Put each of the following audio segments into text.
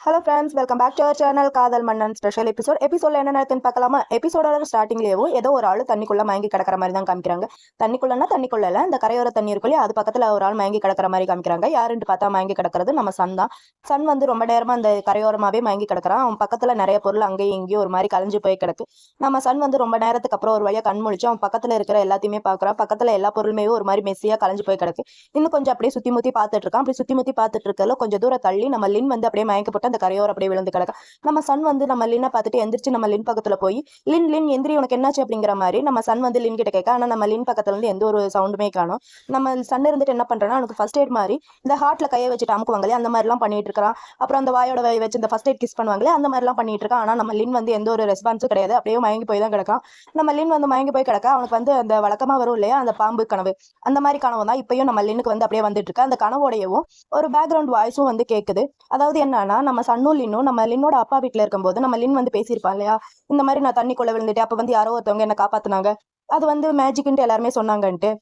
Hello friends, welcome back to our channel Kadhal Mannan special எபிசோட்ல என்ன நடக்குன்னு பார்க்கலாமா? எபிசோடோட ஸ்டார்டிங்லேயோ ஏதோ ஒரு ஆள் தண்ணிக்குள்ள மயங்கி கிடக்கிற மாதிரி தான் காமிக்கிறாங்க. தண்ணிக்குள்ள இந்த கரையோர தண்ணி இருக்குல்லையே, அது பக்கத்துல ஒரு ஆள் மயங்கி கிடக்கிற மாதிரி காமிக்கிறாங்க. யாருன்னு பார்த்தா மயங்கி கிடக்கிறது நம்ம சன் தான். சன் வந்து ரொம்ப நேரமா அந்த கரையோரமாவே மயங்கி கிடக்கிறான். அவன் பக்கத்துல நிறைய பொருள் அங்கேயும் இங்கேயும் ஒரு மாதிரி கலைஞ்சு போய் கிடக்கு. நம்ம சன் வந்து ரொம்ப நேரத்துக்கு அப்புறம் ஒரு வழியா கண் முழிச்சு அவன் பக்கத்துல இருக்கிற எல்லாத்தையுமே பார்க்குறான். பக்கத்துல எல்லா பொருளுமே ஒரு மாதிரி மெஸ்ஸியா கலைஞ்சு போய் கிடக்கு. இன்னும் கொஞ்சம் அப்படியே சுத்தி முத்தி பார்த்துட்டு இருக்கான். அப்படி சுத்தி முத்தி பார்த்துட்டு இருக்கல கொஞ்சம் தூரம் தள்ளி நம்ம லின் வந்து அப்படியே மயக்கப்பட்டு அந்த கரையோரம் அப்படியே விழுந்து கிடக்கு. நம்ம சன் வந்து நம்ம லின்னை பார்த்துட்டு எந்திரிச்சு நம்ம லின் பக்கத்துல போய் லின் லின் எந்திரி, உனக்கு என்னாச்சு அப்படிங்கிற மாதிரி நம்ம சன் வந்து லின் கிட்ட கேட்க. ஆனா நம்ம லின் பக்கத்துல இருந்து எந்த ஒரு சவுண்டுமே காணும். நம்ம சன் இருந்துட்டு என்ன பண்றோம்னா, அவனுக்கு ஃபர்ஸ்ட் எய்ட் மாதிரி இந்த ஹார்ட்ல கையை வச்சுட்டு அமுக்குவாங்களே அந்த மாதிரி எல்லாம் பண்ணிட்டு இருக்கான். அப்புறம் அந்த வாயோட வாய் வச்சு இந்த ஃபர்ஸ்ட் எய்ட் கிஸ் பண்ணுவாங்களே அந்த மாதிரி எல்லாம் பண்ணிட்டு இருக்கான். ஆனா நம்ம லின் வந்து எந்த ஒரு ரெஸ்பான்ஸும் கிடையாது. அப்படியே மயங்கி போய் தான் கிடக்கான். நம்ம லின் வந்து மயங்கி போய் கிடக்க அவனுக்கு வந்து அந்த வழக்கமா வரும் இல்லையா, அந்த பாம்பு கனவு, அந்த மாதிரி கனவு தான் இப்பயும் நம்ம லின்னுக்கு வந்து அப்படியே வந்துட்டு இருக்கு. அந்த கனவோடையவும் ஒரு பேக்ரவுண்ட் வாய்ஸும் வந்து கேட்குது. அதாவது என்னன்னா, நம்ம சன்னும் லின்னும் நம்ம லின்னோட அப்பா வீட்டுல இருக்கும்போது நம்ம லின் வந்து பேசியிருப்பான் இல்லையா, இந்த மாதிரி நான் தண்ணிக்குள்ள விழுந்துட்டேன், அப்ப வந்து யாரோ ஒருத்தவங்க என்ன காப்பாத்துனாங்க, அது வந்து மேஜிக்ன்ட்டு எல்லாருமே சொன்னாங்கன்ட்டு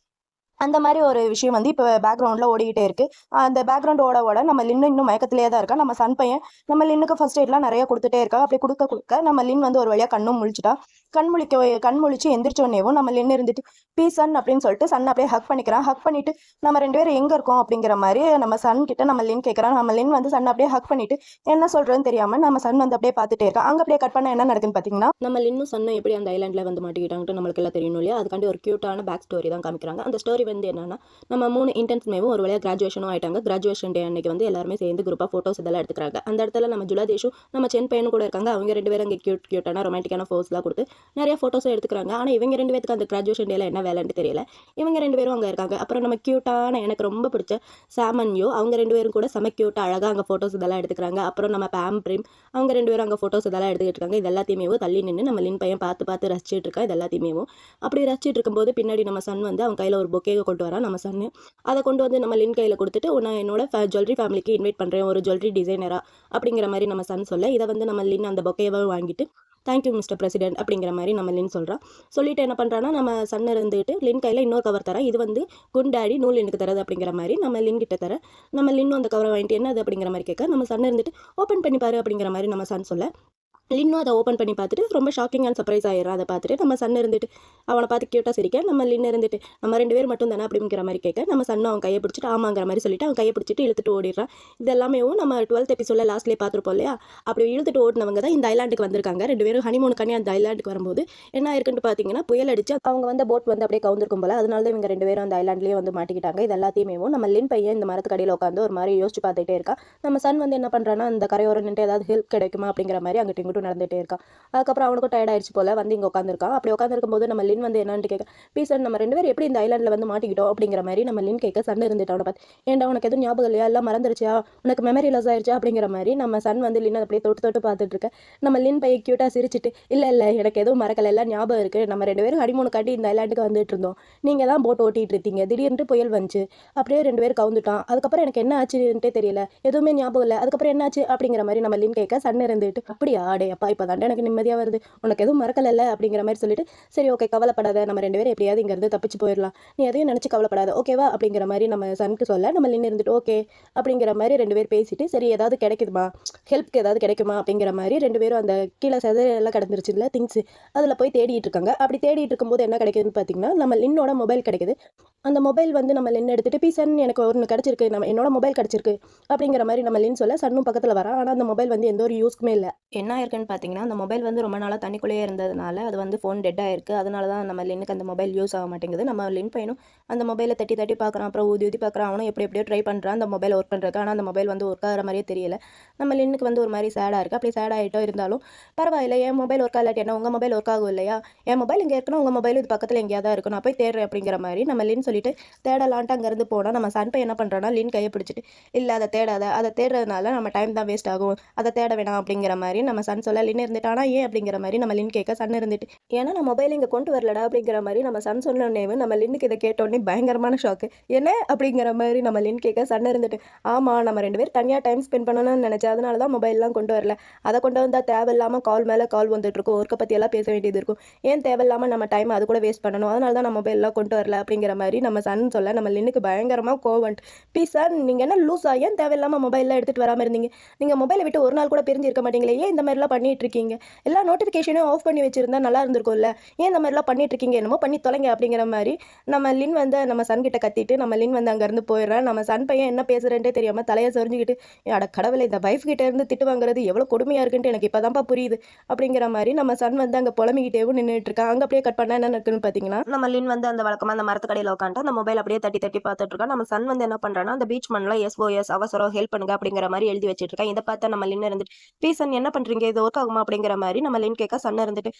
அந்த மாதிரி ஒரு விஷயம் வந்து இப்போ பேக்ரவுண்டில் ஓடிக்கிட்டே இருக்கு. அந்த பேக்ரவுண்ட் ஓட நம்ம லின்னு இன்னும் மயக்கத்திலே தான் இருக்கா. நம்ம சன் பையன் நம்ம லின்னுக்கு ஃபர்ஸ்ட் எய்ட்லாம் நிறைய கொடுத்துட்டே இருக்கா. அப்படி கொடுக்க நம்ம லின் வந்து ஒரு வழியாக கண்ணும் முழிச்சிட்டா. கண் முழிச்சு எந்திரிச்சோடனேவும் நம்ம லின்னு இருந்துட்டு பீஸ் சன் அப்படின்னு சொல்லிட்டு சன் அப்படியே ஹக் பண்ணிக்கிறான். ஹக் பண்ணிட்டு நம்ம ரெண்டு பேரும் எங்கே இருக்கோம் அப்படிங்கிற மாதிரி நம்ம சன் கிட்ட நம்ம லின் கேட்குறான். நம்ம லின் வந்து சன் அப்படியே ஹக் பண்ணிட்டு என்ன சொல்றதுன்னு தெரியாம நம்ம சன் வந்து அப்படியே பார்த்துட்டே இருக்கான். அங்கே அப்படியே கட் பண்ண என்ன நடக்குன்னு பார்த்தீங்கன்னா, நம்ம லின்னும் சன்னும் எப்படி அந்த ஐலாண்டில் வந்து மாட்டிக்கிட்டாங்கட்டு நம்மளுக்கு எல்லாம் தெரியணும் இல்லையா. அதுக்காண்டி ஒரு க்யூட்டான பேக் ஸ்டோரி தான் காமிக்கிறாங்க. அந்த ஸ்டோரி வந்து என்னன்னா, நம்ம 3 இன்டர்ன்ஸ்மேவும் ஒரு வழியாக கிராஜுவேஷனும் ஆயிட்டாங்க. கிராஜுவேஷன் டே அன்னைக்கு வந்து எல்லாருமே சேர்ந்து குரூப்பாக ஃபோட்டோஸ் இதெல்லாம் எடுத்துக்கிறாங்க. அந்த இடத்துல நம்ம ஜுலாதேஷும் நம்ம சென் பையனும் கூட இருக்காங்க. அவங்க 2 பேரும் அங்கே க்யூட்டான ரொமான்டிக்கான ஃபோர்ஸ்லாம் கொடுத்து நிறைய ஃபோட்டோஸும் எடுத்துக்கிறாங்க. ஆனால் இவங்க 2 பேருக்கு அந்த கிராஜுவேஷன் டேல என்ன வேலைன்னு தெரியல. இவங்க 2 பேரும் அங்கே இருக்காங்க. அப்புறம் நம்ம க்யூட்டான எனக்கு ரொம்ப பிடிச்ச சாமன்யோ அவங்க 2 பேரும் கூட செம க்யூட்டாக அழகாக அங்கே ஃபோட்டோஸ் இதெல்லாம் எடுத்துக்கிறாங்க. அப்புறம் நம்ம பேம் பிரிம் அவங்க 2 பேரும் அங்கே ஃபோட்டோஸ் இதெல்லாம் எடுத்துக்கிட்டு இருக்காங்க. இது எல்லாத்தையுமே தள்ளி நின்று நம்ம லின் பையன் பார்த்து ரசிச்சிட்டு இருக்கா. இது எல்லாத்தையுமே அப்படி ரசிச்சிட்டு இருக்கும்போது பின்னாடி நம்ம சன் வந்து அவன் கையில் ஒரு பொக்கேவை கொண்டு வரான். நம்ம சன்னு அதை கொண்டு வந்து நம்ம லின் கையில் கொடுத்துட்டு, நான் என்னோட ஜுவல்லரி ஃபேமிலிக்கு இன்வைட் பண்ணுறேன் ஒரு ஜுவல்லரி டிசைனரா அப்படிங்கிற மாதிரி நம்ம சன் சொல்ல, இதை வந்து நம்ம லின் அந்த பொக்கேவை வாங்கிட்டு தேங்க்யூ மிஸ்டர் பிரசிடென்ட் அப்படிங்கிற மாதிரி நம்ம லின் சொல்கிறான். சொல்லிட்டு என்ன பண்ணுறான்னா, நம்ம சன் இருந்துட்டு லின் கையில் இன்னொரு கவர் தர, இது வந்து குண்டாடி நூல் எனக்கு தரது அப்படிங்கிற மாதிரி நம்ம லின் கிட்ட தர, நம்ம லின்னும் அந்த கவரை வாங்கிட்டு என்னது அப்படிங்கிற மாதிரி கேட்க, நம்ம சன் இருந்துட்டு ஓப்பன் பண்ணி பாரு அப்படிங்கிற மாதிரி நம்ம சன் சொல்ல, லின்னும் அதை ஓப்பன் பண்ணி பார்த்துட்டு ரொம்ப ஷாக்கிங் அண்ட் சர்ப்ரைஸ் ஆயிடுறான். அதை பார்த்துட்டு நம்ம சன் இருந்துட்டு அவனை பார்த்து க்யூட்டாக சிரிக்க, நம்ம லின் இருந்துட்டு நம்ம 2 பேர் மட்டும் தானே அப்படிங்கிற மாதிரி கேட்க, நம்ம சன்னும் அவன் கையை பிடிச்சிட்டு ஆமாங்கிற மாதிரி சொல்லிட்டு அவன் கையை பிடிச்சிட்டு இழுத்துட்டு ஓடிடுறான். இது எல்லாமே நம்ம 12th எபிசோடில் லாஸ்ட்லேயே பார்த்துருப்போம் இல்லையா. அப்படி இழுத்துட்டு ஓடினவங்க தான் இந்த ஐலாண்டுக்கு வந்திருக்காங்க. 2 பேரும் ஹனிமூனுக்காண்டி அந்த ஐலாண்டுக்கு வரும்போது என்ன இருக்குன்னு பார்த்தீங்கன்னா, புயல் அடிச்சு அவங்க வந்து போட் வந்து அப்படியே கவுந்திருக்கும் போல. அதனால தான் இவங்க 2 பேரும் அந்த ஐலாண்ட்லேயே வந்து மாட்டிக்கிட்டாங்க. இது எல்லாத்தையுமே நம்ம லின் பையன் இந்த மரத்துக்கு அடியில் உட்காந்து ஒரு மாதிரி யோசிச்சு பார்த்துட்டே இருக்கான். நம்ம சன் வந்து என்ன பண்ணுறான்னா, அந்த கரையோரம் நின்று ஏதாவது ஹெல்ப் கிடைக்குமா அப்படிங்கிற மாதிரி அங்கிட்டு இங்கிட்டும் நடந்துகிட்டே இருக்கான். அதுக்கப்புறம் அவனுக்கும் டயர்ட் ஆயிடுச்சு போல, வந்து இங்கே உட்காந்துருக்கான். அப்படி உட்காந்துருக்கும் போது நம்ம லின் வந்து என்னன்னு கேட்க, ப்ளீஸ் நம்ம 2 பேரும் எப்படி இந்த ஐலாண்டில் வந்து மாட்டிக்கிட்டோம் அப்படிங்கிற மாதிரி நம்ம லின் கேட்க, சன் இருந்துட்டு அவனை பார்த்து ஏன்டா உனக்கு எதுவும் ஞாபகம் இல்லையா, எல்லாம் மறந்துருச்சா, உனக்கு மெமரி லாஸ் ஆயிடுச்சா அப்படிங்கிற மாதிரி நம்ம சன் வந்து லின் அப்படியே தொட்டு பார்த்துட்டு இருக்க. நம்ம லின் பையன் க்யூட்டாக சிரிச்சிட்டு இல்லை எனக்கு எதுவும் மறக்கல, எல்லாம் ஞாபகம் இருக்குது, நம்ம 2 பேரும் ஹனிமூனு காட்டி இந்த ஐலாண்டுக்கு வந்துட்டு இருந்தோம், நீங்கள் தான் போட் ஓட்டிகிட்டு இருக்கீங்க, திடீர்னு புயல் வந்துச்சு, அப்படியே 2 பேர் கவுந்துட்டான், அதுக்கப்புறம் எனக்கு என்ன ஆச்சுன்ட்டே தெரியல, எதுவுமே ஞாபகம் இல்லை, அதுக்கப்புறம் என்ன ஆச்சு அப்படிங்கிற மாதிரி நம்ம லின் கேட்க, சன் இருந்துட்டு அப்படியா டே அப்பா இப்போ தாண்டா எனக்கு நிம்மதியாக வருது, உனக்கு எதுவும் மறக்கல அப்படிங்கிற மாதிரி சொல்லிட்டு, சரி ஓகே கவலைப்படாத, நம்ம 2 பேரும் எப்படியாவது இங்கேருந்து தப்பிச்சு போயிடலாம், நீ எதையும் நினச்சி கவலைப்படாத ஓகேவா அப்படிங்கிற மாதிரி நம்ம சனுக்கு சொல்ல, நம்ம லின் இருந்துட்டு ஓகே அப்படிங்கிற மாதிரி 2 பேர் பேசிட்டு, சரி ஏதாவது கிடைக்குதுமா, ஹெல்ப்க்கு ஏதாவது கிடைக்குமா அப்படிங்கிற மாதிரி 2 பேரும் அந்த கீழே எல்லாம் கிடந்துருச்சு இல்லை திங்ஸ், அதில் போய் தேடிட்டு இருக்காங்க. அப்படி தேடிட்டு இருக்கும்போது என்ன கிடைக்குதுன்னு பார்த்தீங்கன்னா, நம்ம லின்னோட மொபைல் கிடைக்குது. அந்த மொபைல் வந்து நம்ம லின் எடுத்துட்டு, சன் எனக்கு ஒன்று கிடச்சிருக்கு, நம்ம என்னோட மொபைல் கிடச்சிருக்கு அப்படிங்கிற மாதிரி நம்ம லின் சொல்ல, சன்னும் பக்கத்தில் வரான். ஆனால் அந்த மொபைல் வந்து எந்த ஒரு யூஸ்க்குமே இல்லை. என்ன இருக்குன்னு பார்த்தீங்கன்னா, அந்த மொபைல் வந்து ரொம்ப நாளாக தண்ணிக்குள்ளேயே இருந்ததுனால அது வந்து ஃபோன் டெட் ஆயிருக்கு. அதனால தான் நம்ம லின்னுக்கு அந்த மொபைல் யூஸ் ஆக மாட்டேங்குது. நம்ம லின் பையனும் அந்த மொபைலை தட்டி பார்க்குறான், அப்புறம் ஊதி பார்க்குறான். அவனும் எப்படியோ ட்ரை பண்ணுறான் அந்த மொபைல் ஒர்க் பண்ணுறதுக்கு. ஆனால் அந்த மொபைல் வந்து ஒர்க் ஆகிற மாதிரியே தெரியல. நம்ம லின்னுக்கு வந்து ஒரு மாதிரி சேடாக இருக்குது. அப்படி சேட் ஆகிட்டோ இருந்தாலும் பரவாயில்ல, என் மொபைல் ஒர்க் ஆகலாட்டி என்ன, உங்கள் மொபைல் ஒர்க் ஆகும் இல்லையா, என் மொபைல் இங்கே இருக்கணும், உங்கள் மொபைல் இது பக்கத்தில் எங்கேயா தான் இருக்கும், நான் போய் தேடுறேன் அப்படிங்கிற மாதிரி நம்ம லின் சொல்லிட்டு தேடலான்ட்டு அங்கேருந்து போனால், நம்ம சன் பையன் என்ன பண்ணுறான்னா, லின் கையை பிடிச்சிட்டு இல்லை அதை தேடாத, அதை தேடுறதுனால நம்ம டைம் தான் வேஸ்ட் ஆகும், அதை தேட வேணாம் அப்படிங்கிற மாதிரி நம்ம சன் சன் சொல்ல லின் இருந்துட்டு ஆனால் ஏன் அப்படிங்கிற மாதிரி நம்ம லின் கேட்க சன் இருந்துட்டு ஏன்னா நான் மொபைல் இங்கே கொண்டு வரலடா அப்படிங்கிற மாதிரி நம்ம சன் சொன்னோடனே நம்ம லின்னுக்கு இதை கேட்டோடனே பயங்கரமான ஷாக்கு. என்ன அப்படிங்கிற மாதிரி நம்ம லின் கேட்க சன் இருந்துட்டு ஆமாம் நம்ம 2 பேர் தனியாக டைம் ஸ்பெண்ட் பண்ணணும்னு நினச்சேன், அதனால தான் மொபைல்லாம் கொண்டு வரல. அதை கொண்டு வந்தால் தேவையில்லாமல் கால் மேலே கால் வந்துட்டுருக்கும், ஒர்க்கை பற்றியெல்லாம் பேச வேண்டியது இருக்கும், ஏன் தேவையில்லாமல் நம்ம டைம் அது கூட வேஸ்ட் பண்ணணும், அதனால தான் நான் மொபைல்லாம் கொண்டு வரல அப்படிங்கிற மாதிரி நம்ம சன் சொல்ல நம்ம லின்னுக்கு பயங்கரமாக கோவம். ப்ளீஸ் சார் நீங்கள் என்ன லூஸா, ஏன் தேவையில்லாமல் மொபைலில் எடுத்துகிட்டு வராமல் இருந்தீங்க, நீங்கள் மொபைலை விட்டு ஒரு நாள் கூட பிரிஞ்சிருக்க மாட்டீங்களே, ஏன் இந்த மாதிரிலாம் பண்ணிட்டு இருக்கீங்க, எல்லா நோட்டிஃபிகேஷனும் ஆஃப் பண்ணி வச்சிருந்தா நல்லா இருந்திருக்கும்ல, ஏன் இந்த மாதிரிலாம் பண்ணிட்டு இருக்கீங்க, என்னமோ பண்ணி தொலைங்க அப்படிங்கிற மாதிரி நம்ம லின் வந்து நம்ம சன் கிட்ட கத்திட்டு நம்ம லின் வந்து அங்கேருந்து போயிடுறேன். நம்ம சன் பையன் என்ன பேசுறேன்ட்டே தெரியாமல் தலையை சொரிஞ்சுக்கிட்டு அட கடவுளை இந்த வைஃப் கிட்ட இருந்து திட்டு வாங்குறது எவ்வளோ கொடுமையாக இருக்குன்ட்டு எனக்கு இப்போதான்ப்பா புரியுது அப்படிங்கிற மாதிரி நம்ம சன் வந்து அங்கே புலம்பிக்கிட்டேவும் நின்றுட்டு இருக்கான். அங்கே அப்படியே கட் பண்ணால் என்ன இருக்குன்னு பார்த்தீங்கன்னா நம்ம லின் வந்து அந்த வழக்கமாக அந்த மரத்துக்கடையில் உட்காந்துட்டு அந்த மொபைல் அப்படியே தட்டி தட்டி பார்த்துட்டு இருக்கா. நம்ம சன் வந்து என்ன பண்ணுறான்னா அந்த பீச் மண்ணில் SOS அவசரம் ஹெல்ப் பண்ணுங்க அப்படிங்கிற மாதிரி எழுதி வச்சுட்டு இருக்கேன். இதை பார்த்தா நம்ம லின் இருந்துட்டு ப்ளீஸ் சன் என்ன பண்ணுறீங்க, இது ஒர்க் ஆகுமா அப்படிங்கிற மாதிரி நம்ம லின் கேட்க சன் இருந்துட்டு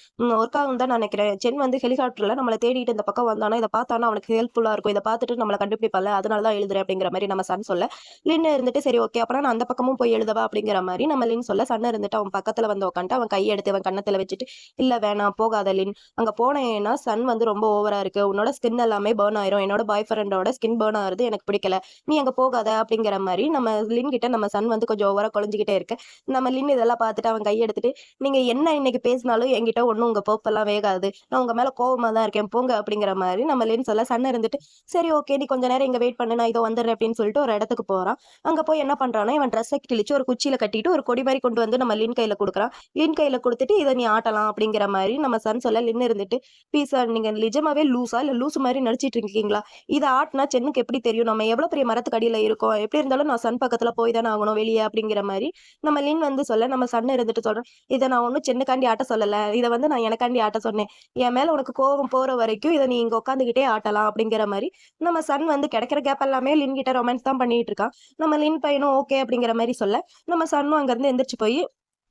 ஒர்க் ஆகும் தான் நான் நினைக்கிறேன், சென் வந்து ஹெலிகாப்டரில் நம்மளை தேடிட்டு இந்த பக்கம் வந்தானா இதை பார்த்தானா அவனுக்கு ஹெல்ப்ஃபுல்லாக இருக்கும், இதை பார்த்துட்டு நம்மளை கண்டுபிடிப்பால அதனால தான் எழுதுறேன் அப்படிங்கிற மாதிரி நம்ம சன் சொல்ல லின் இருந்துட்டு சரி ஓகே அப்புறம் நான் அந்த பக்கமும் போய் எழுதவா அப்படிங்கிற மாதிரி நம்ம லின் சொல்ல சன் இருந்துட்டு அவன் பக்கத்தில் வந்து உட்காந்துட்டு அவன் கையை எடுத்து அவன் கண்ணத்தில் வச்சுட்டு இல்லை வேணாம் போகாத லின், அங்கே போனேன்னா சன் வந்து ரொம்ப ஓவராக இருக்குது, உன்னோட ஸ்கின் எல்லாமே பேர்ன் ஆயிரும், என்னோட பாய் ஃப்ரெண்டோட ஸ்கின் பேர்ன் ஆகுறது எனக்கு பிடிக்கல, நீ அங்கே போகாத அப்படிங்கிற மாதிரி நம்ம லின் கிட்ட நம்ம சன் வந்து கொஞ்சம் ஓவராக குழஞ்சிக்கிட்டே இருக்கு. நம்ம லின் இதெல்லாம் பார்த்துட்டு அவன் கையை எடுத்துட்டு நீங்கள் என்ன இன்னைக்கு பேசினாலும் என்கிட்ட ஒன்றும் உங்கள் போப்பெல்லாம் வேகாது, நான் உங்கள் மேலே கோவமாக தான் இருக்கேன் போங்க அப்படிங்கிற மாதிரி நம்ம லின் சொல்ல சன் இருந்துட்டு சரி ஓகே நீ கொஞ்ச நேரம் இங்கே வெயிட் பண்ணு நான் இதோ வந்துடுறேன் அப்படின்னு சொல்லிட்டு ஒரு இடத்துக்கு போகிறான். அங்கே போய் என்ன பண்ணுறான்னா இவன் ட்ரெஸ்ஸை கிழிச்சு ஒரு குச்சியில் கட்டிட்டு ஒரு கொடி மாதிரி கொண்டு வந்து நம்ம லின் கையில் கொடுக்குறான். லின் கையில் கொடுத்துட்டு இதை நீ ஆட்டலாம் அப்படிங்கிற மாதிரி நம்ம சன் சொல்ல லின் இருந்துட்டு ப்ளீஸ் சார் நீங்கள் நிஜமாவே லூஸா இல்லை லூஸ் மாதிரி நடிச்சிட்டு இருக்கீங்களா, இதை ஆட்டினா சென்னுக்கு எப்படி தெரியும், நம்ம எவ்வளோ பெரிய மரத்துக்கு அடியில் இருக்கோம், எப்படி இருந்தாலும் நான் சன் பக்கத்தில் போய் தானே ஆகணும் வெளியே அப்படிங்கிற மாதிரி நம்ம லின் வந்து சொல்ல நம்ம சன் இருந்துட்டு சொல்கிறேன் இதை நான் ஒன்றும் சென்னுக்காண்டி ஆட்ட சொல்லலை, இதை வந்து நான் எனக்காண்டி ஆட்ட சொன்னேன், என் மேலே உனக்கு கோவம் போகிற வரைக்கும் இதை நீ இங்கே உட்காந்துக்கிட்டே ஆட்டலாம் அப்படிங்கிற மாதிரி நம்ம சன் வந்து கிடைக்கிற கேப் எல்லாமே லின் கிட்ட ரொமான்ஸ் தான் பண்ணிட்டு இருக்கான். நம்ம லின் பையனும் ஓகே அப்படிங்கிற மாதிரி சொல்ல நம்ம சன்னும் அங்கேருந்து எந்திரிச்சு போய்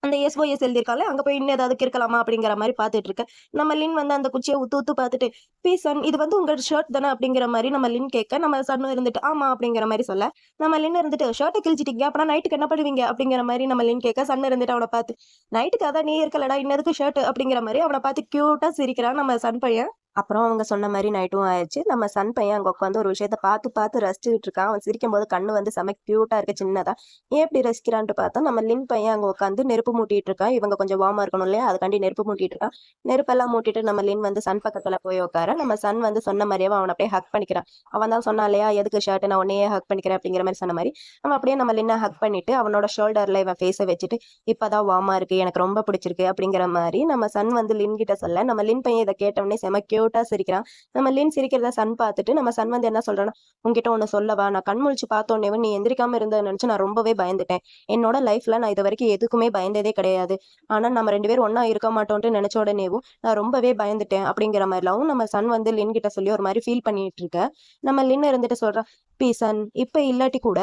அந்த SOS எழுதியிருக்கால அங்கே போய் இன்னும் ஏதாவது இருக்கலாமா அப்படிங்கிற மாதிரி பார்த்துட்டு இருக்கேன். நம்ம லின் வந்து அந்த குச்சியை ஊத்து பார்த்துட்டு ப்ளீஸ் சன் இது வந்து உங்கள் ஷர்ட் தானே அப்படிங்கிற மாதிரி நம்ம லின் கேட்க நம்ம சன்னும் இருந்துட்டு ஆமா அப்படிங்கிற மாதிரி சொல்ல நம்ம லின் இருந்துட்டு ஷர்ட்டை கிழிச்சிட்டீங்க அப்புறம் நைட்டுக்கு என்ன பண்ணுவீங்க அப்படிங்கிற மாதிரி நம்ம லின் கேட்க சன் இருந்துட்டு அவனை பார்த்து நைட்டுக்கு அதான் நீ இருக்கலடா இன்னதுக்கு ஷர்ட் அப்படிங்கிற மாதிரி அவனை பார்த்து க்யூட்டாக சிரிக்கிறான் நம்ம சன் பையன். அப்புறம் அவங்க சொன்ன மாதிரி நைட்டும் ஆயிடுச்சு. நம்ம சன் பையன் அங்கே உட்காந்து ஒரு விஷயத்த பார்த்து ரசிச்சுட்டு இருக்கான். அவன் சிரிக்கும் போது கண்ணு வந்து செம க்யூட்டாக இருக்கு சின்னதா. ஏன் இப்படி ரசிக்கிறான்ட்டு பார்த்தா நம்ம லின் பையன் அங்கே உட்காந்து நெருப்பு மூட்டிட்டு இருக்கான். இவங்க கொஞ்சம் வார்மா இருக்கணும் இல்லையா, அதுக்காண்டி நெருப்பு மூட்டிட்டு இருக்கான். நெருப்பெல்லாம் மூட்டிட்டு நம்ம லின் வந்து சன் பக்கத்தில் போய் உட்கார நம்ம சன் வந்து சொன்ன மாதிரியே அவனை அப்படியே ஹக் பண்ணிக்கிறான். அவன் தான் சொன்னான் இல்லையா எதுக்கு ஷர்ட் நான் உன்னையே ஹக் பண்ணிக்கிறேன் அப்படிங்கிற மாதிரி சொன்ன மாதிரி அவன் அப்படியே நம்ம லின்னை ஹக் பண்ணிட்டு அவனோட ஷோல்டரில் இவன் ஃபேஸை வச்சுட்டு இப்போதான் வார்மா இருக்கு எனக்கு ரொம்ப பிடிச்சிருக்கு அப்படிங்கிற மாதிரி நம்ம சன் வந்து லின் கிட்ட சொல்ல நம்ம லின் பையன் இதை கேட்டவொடனே செம க்யூட்டாக சிரிக்கிறான். நம்ம லின் சிரிக்கிறத சன் பார்த்துட்டு நம்ம சன் வந்து என்ன சொல்றான்னா உங்ககிட்ட ஒன்று சொல்லவா, நான் கண் முழிச்சு பார்த்தோன்னே நீ எந்திரிக்காம இருந்ததை நினைச்சு நான் ரொம்பவே பயந்துட்டேன், என்னோட லைஃப்ல நான் இது வரைக்கும் எதுக்குமே பயந்ததே கிடையாது, ஆனா நம்ம 2 பேரும் ஒன்னா இருக்க மாட்டோம்னு நினைச்ச உடனேவும் நான் ரொம்பவே பயந்துட்டேன் அப்படிங்கிற மாதிரிலாம் நம்ம சன் வந்து லின் கிட்ட சொல்லி ஒரு மாதிரி ஃபீல் பண்ணிட்டு இருக்க. நம்ம லின் இருந்துட்டு சொல்றான் ப்ளீஸ் சன் இப்ப இல்லாட்டி கூட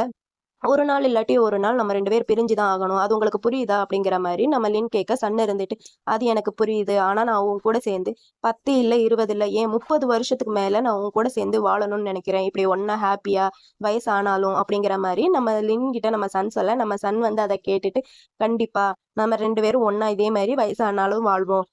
ஒரு நாள் இல்லாட்டி ஒரு நாள் நம்ம 2 பேர் பிரிஞ்சுதான் ஆகணும், அது உங்களுக்கு புரியுதா அப்படிங்கிற மாதிரி நம்ம லின் கேட்க சன் இருந்துட்டு அது எனக்கு புரியுது, ஆனா நான் உன் கூட சேர்ந்து 10 இல்லை 20 இல்லை ஏன் 30 வருஷத்துக்கு மேல நான் உன் கூட சேர்ந்து வாழணும்னு நினைக்கிறேன், இப்படி ஒன்னா ஹாப்பியா வயசானாலும் அப்படிங்கிற மாதிரி நம்ம லின் கிட்ட நம்ம சன் சொல்ல நம்ம சன் வந்து அதை கேட்டுட்டு கண்டிப்பா நம்ம 2 பேரும் ஒன்னா இதே மாதிரி வயசானாலும் வாழ்வோம்,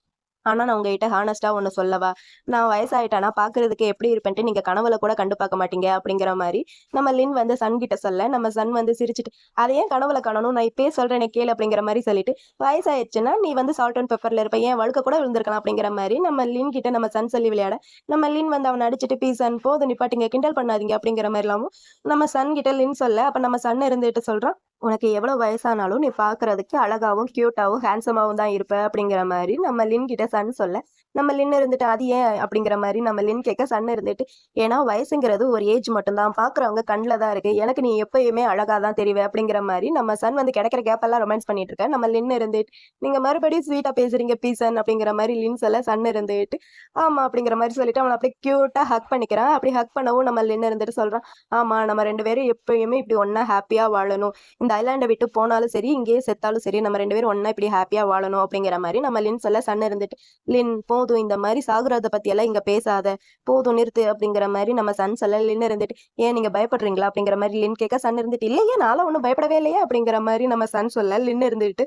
ஆனா நான் உங்ககிட்ட ஹானஸ்டா ஒன்று சொல்லவா, நான் வயசாயிட்டானா பாக்குறதுக்கு எப்படி இருப்பேன்ட்டு நீங்க கனவுல கூட கண்டு பார்க்க மாட்டீங்க அப்படிங்கிற மாதிரி நம்ம லின் வந்து சன் கிட்ட சொல்ல நம்ம சன் வந்து சிரிச்சுட்டு அதை ஏன் கனவுல காணணும் நான் இப்பயே சொல்றேன் கேளு அப்படிங்கிற மாதிரி சொல்லிட்டு வயசாயிடுச்சுன்னா நீ வந்து சால்ட் அண்ட் பெப்பர்ல இருப்ப ஏன் வழுக்க கூட விழுந்திருக்கலாம் அப்படிங்கிற மாதிரி நம்ம லின் கிட்ட நம்ம சன் சொல்லி விளையாட நம்ம லின் வந்து அவனை அடிச்சுட்டு பீஸ் சன் போதும் நிப்பாட்டிங்க கிண்டல் பண்ணாதீங்க அப்படிங்கிற மாதிரிலாமும் நம்ம சன் கிட்ட லின் சொல்ல அப்ப நம்ம சன் இருந்துட்டு சொல்றான் உனக்கு எவ்வளவு வயசானாலும் நீ பாக்குறதுக்கு அழகாவும் கியூட்டாவும் ஹேண்ட்ஸமாவும் தான் இருப்ப அப்படிங்கிற மாதிரி நம்ம லின் கிட்ட சன் சொல்ல நம்ம லின் இருந்துட்டு அது ஏன் அப்படிங்கிற மாதிரி நம்ம லின் கேட்க சன் இருந்துட்டு ஏன்னா வயசுங்கிறது ஒரு ஏஜ் மட்டும்தான் பாக்குறவங்க கண்ணில் தான் இருக்கு, எனக்கு நீ எப்பயுமே அழகா தான் தெரிவே அப்படிங்கிற மாதிரி நம்ம சன் வந்து கிடைக்கிற கேப் எல்லாம் ரொமான்ஸ் பண்ணிட்டு இருக்க. நம்ம லின் இருந்துட்டு நீங்க மறுபடியும் ஸ்வீட்டா பேசுறீங்க பீசன் அப்படிங்கிற மாதிரி லின் சொல்ல சன் இருந்துட்டு ஆமா அப்படிங்கிற மாதிரி சொல்லிட்டு அவனை அப்படியே கியூட்டா ஹக் பண்ணிக்கிறான். அப்படி ஹக் பண்ணவும் நம்ம லின் இருந்துட்டு சொல்றான் ஆமா நம்ம 2 பேரும் எப்பயுமே இப்படி ஒன்னா ஹாப்பியா வாழணும், இந்த ஐலாண்டை விட்டு போனாலும் சரி இங்கேயே செத்தாலும் சரி நம்ம 2 பேரும் ஒன்னா இப்படி ஹாப்பியா வாழணும் அப்படிங்கிற மாதிரி நம்ம லின் சொல்ல சன் இருந்துட்டு லின் போதும் இந்த மாதிரி சாகுறத பத்தி எல்லாம் இங்க பேசாத போதும் நிறுத்து அப்படிங்கிற மாதிரி நம்ம சன் சொல்ல லின் இருந்துட்டு ஏன் நீங்க பயப்படுறீங்களா அப்படிங்கிற மாதிரி லின் கேட்க சன் இருந்துட்டு இல்லையே நானும் ஒன்றும் பயப்படவே இல்லையா அப்படிங்கிற மாதிரி நம்ம சன் சொல்ல லின் இருந்துட்டு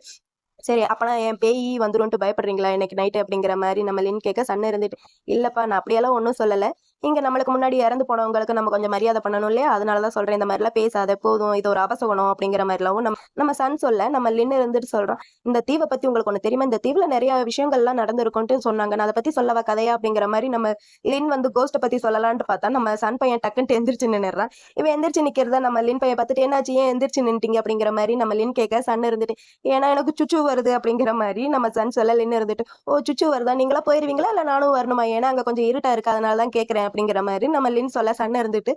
சரி அப்பனா என் பேய் வந்துரும்ன்ட்டு பயப்படுறீங்களா இன்னைக்கு நைட்டு அப்படிங்கிற மாதிரி நம்ம லின் கேட்க, சன் இருந்துட்டு இல்லப்பா நான் அப்படியெல்லாம் ஒன்றும் சொல்லலை. இங்க நம்மளுக்கு முன்னாடி இறந்து போனவங்களுக்கு நம்ம கொஞ்சம் மரியாதை பண்ணணும் இல்லையா, அதனாலதான் சொல்றேன். இந்த மாதிரிலாம் பேசாத போதும், இது ஒரு அபசகுணம் அப்படிங்கிற மாதிரிலாம் நம்ம நம்ம சன் சொல்ல, நம்ம லின் இருந்துட்டு சொல்றோம். இந்த தீவை பத்தி உங்களுக்கு ஒண்ணு தெரியுமா, இந்த தீவுல நிறைய விஷயங்கள்லாம் நடந்திருக்கும்ட்டு சொன்னாங்க, நான் அதை பத்தி சொல்லவா கதையா அப்படிங்கிற மாதிரி நம்ம லின் வந்து கோஸ்ட்டை பத்தி சொல்லலாம்னு பார்த்தா நம்ம சன் பையன் டக்குன்ட்டு எந்திரிச்சு நின்னுறான். இவன் எந்திரிச்சு நிக்கிறத நம்ம லின் பையன் பார்த்துட்டு என்னாச்சு ஏன் எந்திரிச்சு நின்ட்டீங்க அப்படிங்கிற மாதிரி நம்ம லின் கேட்க, சன் இருந்துட்டு ஏன்னா எனக்கு சுச்சு வருது அப்படிங்கிற மாதிரி நம்ம சன் சொல்ல, லின் இருந்துட்டு ஓ சுச்சு வருதா, நீங்களா போயிருவீங்களா இல்ல நானும் வரணுமா, ஏன்னா அங்க கொஞ்சம் இருட்டா இருக்கு அதனால தான் கேட்கறேன் அப்படிங்கிற மாதிரி நம்ம லின் சொல்ல, சன் இருந்துட்டு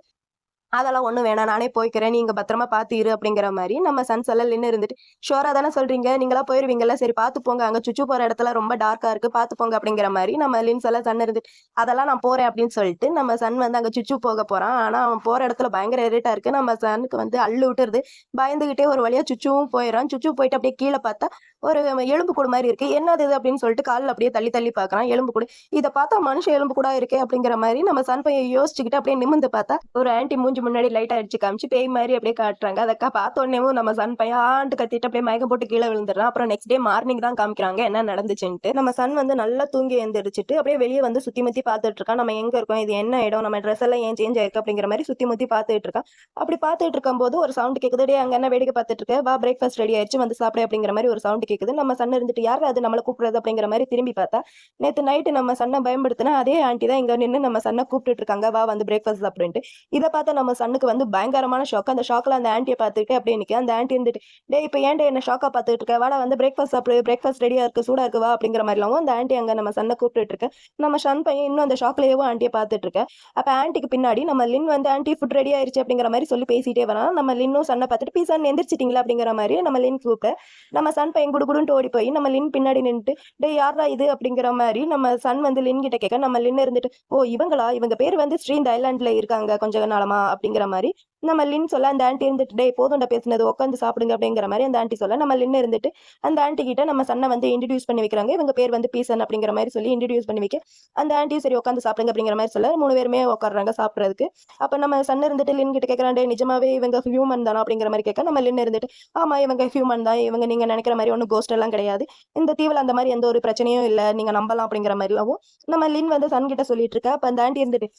அதெல்லாம் ஒண்ணும் வேணாம். நானே போய்க்கிறேன். நீங்க பத்திரமா பார்த்து இரு அப்படிங்கிற மாரி நம்ம சன் சொல்ல, லின் இருந்துட்டு, ஷூரா தானே சொல்றீங்க? நீங்களா போயிருவீங்கல்ல? சரி பார்த்து போங்க. அங்க சுச்சு போற இடத்துல ரொம்ப டார்க்கா இருக்கு. பார்த்து போங்க அப்படிங்கிற மாரி நம்ம லின் சொல்ல, சன் இருந்துட்டு, அதெல்லாம் நான் போறேன் அப்படின்னு சொல்லிட்டு நம்ம சன் வந்து அங்க சுச்சு போக போறான். ஆனா அவன் போற இடத்துல பயங்கர இருட்டா இருக்கு. நம்ம சன்னுக்கு வந்து அள்ளு விட்டுருது. பயந்துகிட்டே ஒரு வழியா சுச்சுவும் போயிடுறான். சுச்சு போயிட்டு அப்படியே கீழ பார்த்தா ஒரு எலும்பு கூடு மாரி இருக்கு. என்னது இது அப்படின்னு சொல்லிட்டு கால்ல அப்படியே தள்ளி தள்ளி பார்க்கறான். எலும்பு கூடு. இத பார்த்தா மனுஷ எலும்பு கூடா இருக்கே அப்படிங்கிற மாரி நம்ம சன் பையன் யோசிச்சுக்கிட்டு அப்படியே நிமிர்ந்து பார்த்தா ஒரு ஆன்டி மூஞ்சி முன்னாடி லைட் அடிச்சு காமிச்சு பேய் மாதிரி அப்படியே காட்டுறாங்க. அதக்கா பார்த்த உடனேவும் நம்ம சன் பையன் ஆன்ட்டு கத்திட்டு அப்படியே மயக்கம் போட்டு கீழே விழுந்துடுறான். அப்புறம் நெக்ஸ்ட் டே மார்னிங் தான் காமிக்கிறாங்க என்ன நடந்துச்சுன்ட்டு. நம்ம சன் வந்து நல்லா தூங்கி எழுந்திரிச்சிட்டு அப்படியே வெளியே வந்து சுத்தி முத்தி பார்த்துட்டு இருக்கான். நம்ம எங்க இருக்கோம், இது என்ன இடம், நம்ம ட்ரெஸ் எல்லாம் ஏன் சேஞ்ச் ஆயிருக்கு அப்படிங்கிற மாதிரி சுத்தி முத்தி பார்த்துட்டு இருக்கான். அப்படி பார்த்துட்டு இருக்கும்போது ஒரு சவுண்ட் கேக்குது. டேய் அங்க என்ன வேடிக்கை பார்த்துட்டு இருக்க, வா பிரேக்ஃபாஸ்ட் ரெடி ஆயிடுச்சு வந்து சாப்பிடு அப்படிங்கிற மாதிரி ஒரு சவுண்ட் கேக்குது. நம்ம சன் இருந்துட்டு யார் அது நம்மள கூப்பிடுறது அப்படிங்கிற மாதிரி திரும்பி பார்த்தா நேத்து நைட்டு நம்ம சன்னை பயன்படுத்தினா அதே ஆண்டி தான் இங்க நின்று நம்ம சன்னை கூப்பிட்டுட்டு இருக்காங்க, வா வந்து பிரேக்ஃபாஸ்ட் அப்படின்ட்டு. இதை பார்த்தா நம்ம சன்னுக்கு வந்து பயங்கரமான ஷாக். அந்த ஷாக்ல அந்த ஆண்டியை பார்த்துட்டு அப்படியே நிக்க. அந்த ஆண்டி இருந்துட்டு டே இப்போ ஏன்டா என்ன ஷாக்கா பார்த்துட்டு இருக்க, வாடா வந்து பிரேக்ஃபாஸ்ட் சாப்பிடு, பிரேக்ஃபாஸ்ட் ரெடியா இருக்கு சூடா இருக்கு வா அப்படிங்கிற மாதிரிலாம் அந்த ஆண்டி அங்க நம்ம சன்னை கூப்பிட்டுட்டு இருக்க. நம்ம சன் பையன் இன்னும் அந்த ஷாக்லயேவும் ஆண்டியை பார்த்துட்டு இருக்க. அப்ப ஆண்டிக்கு பின்னாடி நம்ம லின் வந்து ஆண்டி ஃபுட் ரெடி ஆயிருச்சு அப்படிங்கிற மாதிரி சொல்லி பேசிட்டே வரான். நம்ம லின்னும் சன்னை பார்த்துட்டு பீஸா எந்திரிச்சிட்டீங்களா அப்படிங்கிற மாதிரி நம்ம லின் கூப்பிட்ட. நம்ம சன் பையன் குடுகுடுன்னு ஓடி போய் நம்ம லின் பின்னாடி நின்னுட்டு டேய் யாரா இது அப்படிங்கிற மாதிரி நம்ம சன் வந்து லின் கிட்ட கேட்க. நம்ம லின் இருந்துட்டு ஓ இவங்களா, இவங்க பேர் வந்து ஸ்ரீ இந்த ஐலாண்ட்ல இருக்காங்க கொஞ்ச நாளமா அப்படிங்கிற மாதிரி நம்ம லின் சொல்ல. அந்த ஆண்டி இருந்துட்டு டேய் போதும்டா பேசுனது உட்காந்து சாப்பிடுங்க அப்படிங்கிற மாதிரி அந்த ஆண்டி சொல்ல. நம்ம லின் இருந்துட்டு அந்த ஆண்டி கிட்ட நம்ம சன்னை வந்து இன்ட்ரடியூஸ் பண்ணி வைக்கிறாங்க. இவங்க பேர் வந்து பீசன் அப்படிங்கிற மாதிரி சொல்லி இன்ட்ரடியூஸ் பண்ணி வைக்க அந்த ஆண்டி சரி உட்காந்து சாப்பிடுங்க அப்படிங்கிற மாதிரி சொல்ல. 3 பேருமே உட்காடுறாங்க சாப்பிட்றதுக்கு. அப்ப நம்ம சன் இருந்துட்டு லின் கிட்ட கேட்கறான், டேய் நிஜமாவே இவங்க ஹியூமன் தானா அப்படிங்கிற மாதிரி கேட்க. நம்ம லின் இருந்துட்டு ஆமா இவங்க ஹியூமன் தான், இவங்க நீங்க நினைக்கிற மாதிரி ஒன்றும் கோஸ்ட் எல்லாம் கிடையாது, இந்த தீவுல அந்த மாதிரி எந்த ஒரு பிரச்சனையும் இல்ல, நீங்க நம்பலாம் அப்படிங்கிற மாதிரிலாம் நம்ம லின் வந்து சன் கிட்ட சொல்லிட்டு இருக்க. அப்ப அந்த ஆண்டி இருந்துட்டு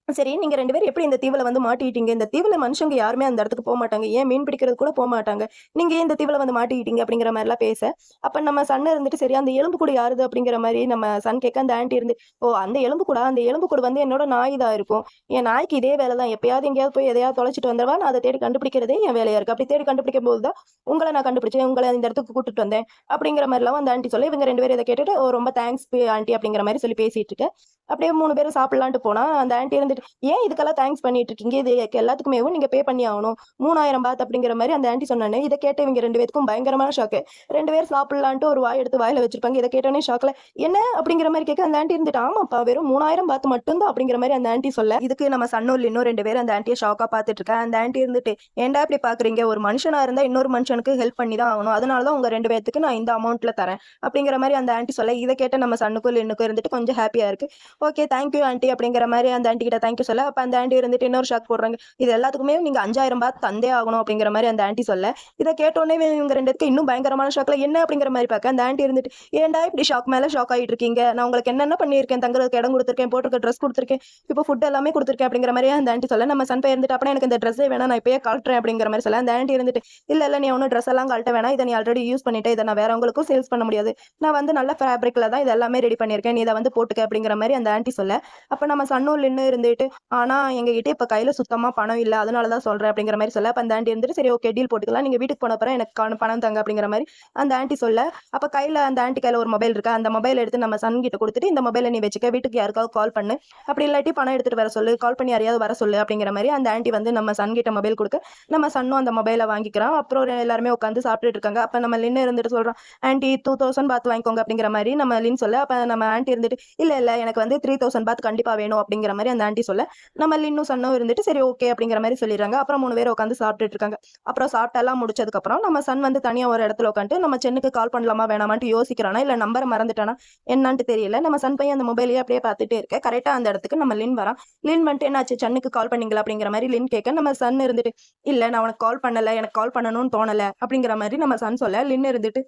சரி நீங்க 2 பேரும் எப்படி இந்த தீவுல வந்து மாட்டிக்கிட்டீங்க, இந்த தீவுல மனுஷங்க யாருமே அந்த இடத்துக்கு போக மாட்டாங்க, ஏன் மீன் பிடிக்கிறது கூட போக மாட்டாங்க, நீங்க ஏன் இந்த தீவுல வந்து மாட்டிக்கிட்டீங்க அப்படிங்கிற மாதிரிலாம் பேச. அப்ப நம்ம சன் இருந்துட்டு சரி அந்த எலும்பு கூட யாருது அப்படிங்கிற மாதிரி நம்ம சன் கேட்க. அந்த ஆண்டி இருந்து ஓ அந்த எலும்பு கூட, அந்த எலும்பு கூட வந்து என்னோட நாய் தான் இருக்கும், என் நாய்க்கு இதே வேலை தான், எப்பயாவது எங்கேயாவது போய் எதையாவது தொலைச்சிட்டு வந்துடுவா, நான் அதை தேடி கண்டுபிடிக்கிறதே என் வேலையா இருக்கு, அப்படி தேடி கண்டுபிடிக்கும் போது தான் உங்களை நான் கண்டுபிடிச்சேன், உங்களை இந்த இடத்துக்கு கூட்டிட்டு வந்தேன் அப்படிங்கிற மாதிரிலாம் அந்த ஆண்டி சொல்ல. இவங்க 2 பேரும் இதை கேட்டுட்டு ஓ ரொம்ப தேங்க்ஸ் ஆண்டி அப்படிங்கிற மாதிரி சொல்லி பேசிட்டு இருக்க. அப்படியே 3 பேரும் சாப்பிடலான்ட்டு போனா அந்த ஆண்டி இருந்துட்டு ஏன் இதுக்கெல்லாம் தேங்க்ஸ் பண்ணிட்டு இருக்கீங்க, இது எல்லாத்துக்குமே நீங்க பே பண்ணி ஆகணும் 3000 பாத் அப்படிங்கிற மாதிரி அந்த ஆண்டி சொன்னானே. இதை கேட்டு இவங்க 2 பேருக்கும் பயங்கரமான ஷாக்கு. 2 பேர் சாப்பிடலான்ட்டு ஒரு வாய் எடுத்து வாயில வச்சிருப்பாங்க. இதை கேட்டோன்னே ஷாக்ல என்ன அப்படிங்கிற மாதிரி கேட்க. அந்த ஆண்டி இருந்துட்டு ஆமாப்பா வெறும் 3000 பாத் மட்டும்தான் அப்படிங்கிற மாதிரி அந்த ஆண்டி சொல்ல. இதுக்கு நம்ம சன்னூர்ல இன்னும் 2 பேர் அந்த ஆண்டியை ஷாக்கா பார்த்துட்டு இருக்கேன். அந்த ஆண்டி இருந்துட்டு ஏன்டா இப்படி பாக்குறீங்க, ஒரு மனுஷனா இருந்தா இன்னொரு மனுஷனுக்கு ஹெல்ப் பண்ணி தான் ஆகணும், அதனாலதான் உங்க 2 பேத்துக்கு நான் இந்த அமௌண்ட்ல தரேன் அப்படிங்கிற மாதிரி அந்த ஆண்டி சொல்ல. இதை கேட்ட நம்ம சன்னுக்கும் லின்னுக்கும் இருந்துட்டு கொஞ்சம் ஹாப்பியா இருக்கு. ஓகே தேங்க்யூ ஆண்டி அப்படிங்கிற மாதிரி அந்த ஆண்டி கிட்ட தேங்க்யூ சொல்ல. அப்ப அந்த ஆண்டி இருந்துட்டு இன்னொரு ஷாக் போடுறாங்க, இது எல்லாத்துக்குமே நீங்க 5000 பாத் தந்தே ஆகணும் அப்படிங்கிற மாதிரி அந்த ஆண்டி சொல்ல. இதை கேட்டோடனே இவங்க 2 பேருக்கு இன்னும் பயங்கரமான ஷாக்ல என்ன அப்படிங்கிற மாதிரி பார்க்க. அந்த ஆண்டி இருந்துட்டு ஏன்டா இப்படி ஷாக் மேல ஷாக் ஆகிட்டு இருக்கீங்க, நான் உங்களுக்கு என்னென்ன பண்ணியிருக்கேன், தங்குறதுக்கு இடம் கொடுத்துருக்கேன், போட்டுருக்க ட்ரெஸ் கொடுத்துருக்கேன், இப்போ ஃபுட் எல்லாமே கொடுத்துருக்கேன் அப்படிங்கிற மாதிரி அந்த ஆண்டி சொல்ல. நம்ம சன் பையன் இருந்துட்டு அப்படியே எனக்கு இந்த ட்ரெஸ்ஸே வேணா நான் இப்பயே கழட்டுறேன் அப்படிங்கிற மாதிரி சொல்ல. அந்த ஆண்டி இருந்துட்டு இல்ல நீ ஒன்றும் ட்ரெஸ் எல்லாம் கழட்ட வேணாம், இதை நீ ஆல்ரெடி யூஸ் பண்ணிட்டு இதை நான் வேறவங்களுக்கும் சேல்ஸ் பண்ண முடியாது, நான் வந்து நல்ல ஃபேப்ரிக்ல தான் இது எல்லாமே ரெடி பண்ணியிருக்கேன், நீ இதை வந்து போட்டுக்க அப்படிங்கிற மாதிரி அந்த ஆண்டி சொல்ல. அப்ப நம்ம சன்னூர் நின்று இருந்துட்டு ஆனா எங்ககிட்ட இப்ப கையில சுத்தமா பணம் இல்ல, அதனாலதான் சொல்றேன் அப்படிங்கிற மாதிரி சொல்ல. அப்ப அந்த ஆண்டி இருந்துட்டு சரி ஓகே டீல் போட்டுக்கலாம், நீங்க வீட்டுக்கு போன அப்புறம் எனக்கு பணம் தாங்க அப்படிங்கிற மாதிரி அந்த ஆண்டி சொல்ல. அப்ப கையில அந்த ஆண்டி கையில ஒரு மொபைல் இருக்கா, அந்த மொபைல் எடுத்து நம்ம சன் கிட்ட கொடுத்துட்டு இந்த மொபைலை நீ வச்சுக்க, வீட்டுக்கு யாருக்காவது கால் பண்ணு, அப்படி இல்லாட்டி பணம் எடுத்துட்டு வர சொல்லு, கால் பண்ணி யாரையாவது வர சொல்லு அப்படிங்கிற மாதிரி அந்த ஆண்டி வந்து நம்ம சன் கிட்ட மொபைல் கொடுக்க. நம்ம சன்னும் அந்த மொபைலை வாங்கிக்கிறான். அப்புறம் எல்லாருமே உட்காந்து சாப்பிட்டுட்டு இருக்காங்க. அப்ப நம்ம லின் இருந்துட்டு சொல்றோம், ஆண்டி 2000 பாத் வாங்கிக்கோங்க அப்படிங்கிற மாதிரி நம்ம லின் சொல்ல. அப்ப நம்ம ஆண்டி இருந்துட்டு இல்ல எனக்கு வந்து 3000 பாத் கண்டிப்பா வேணும் அப்படிங்கிற மாதிரி அந்த ஆண்டி சொல்ல. நம்ம லின்னும் சன்னும் இருந்துட்டு சரி ஓகே அப்படிங்கிற மாதிரி சொல்லிடுறாங்க. அப்புறம் 3 பேர் உட்காந்து சாப்பிட்டுட்டு இருக்காங்க. அப்புறம் சாப்பிட்டெல்லாம் முடிச்சதுக்கு அப்புறம் நம்ம சன் வந்து தனியா ஒரு இடத்துல உட்காந்து நம்ம சென்னுக்கு கால் பண்ணலாமா வேணாமான்ட்டு யோசிக்கிறானா இல்ல நம்பரை மறந்துட்டானா என்னன்னு தெரியல. நம்ம சன் பையன் அந்த மொபைலையே அப்படியே பார்த்துட்டே இருக்க. கரெக்டா அந்த இடத்துக்கு நம்ம லின் வரான். லின் வந்துட்டு என்னாச்சு சென்னுக்கு கால் பண்ணீங்களா அப்படிங்கிற மாதிரி லின் கேட்க. நம்ம சன் இருந்துட்டு இல்ல நான் உனக்கு கால் பண்ணல, எனக்கு கால் பண்ணணும்னு தோணல அப்படிங்கிற மாதிரி நம்ம சன் சொல்ல. லின் இருந்துட்டு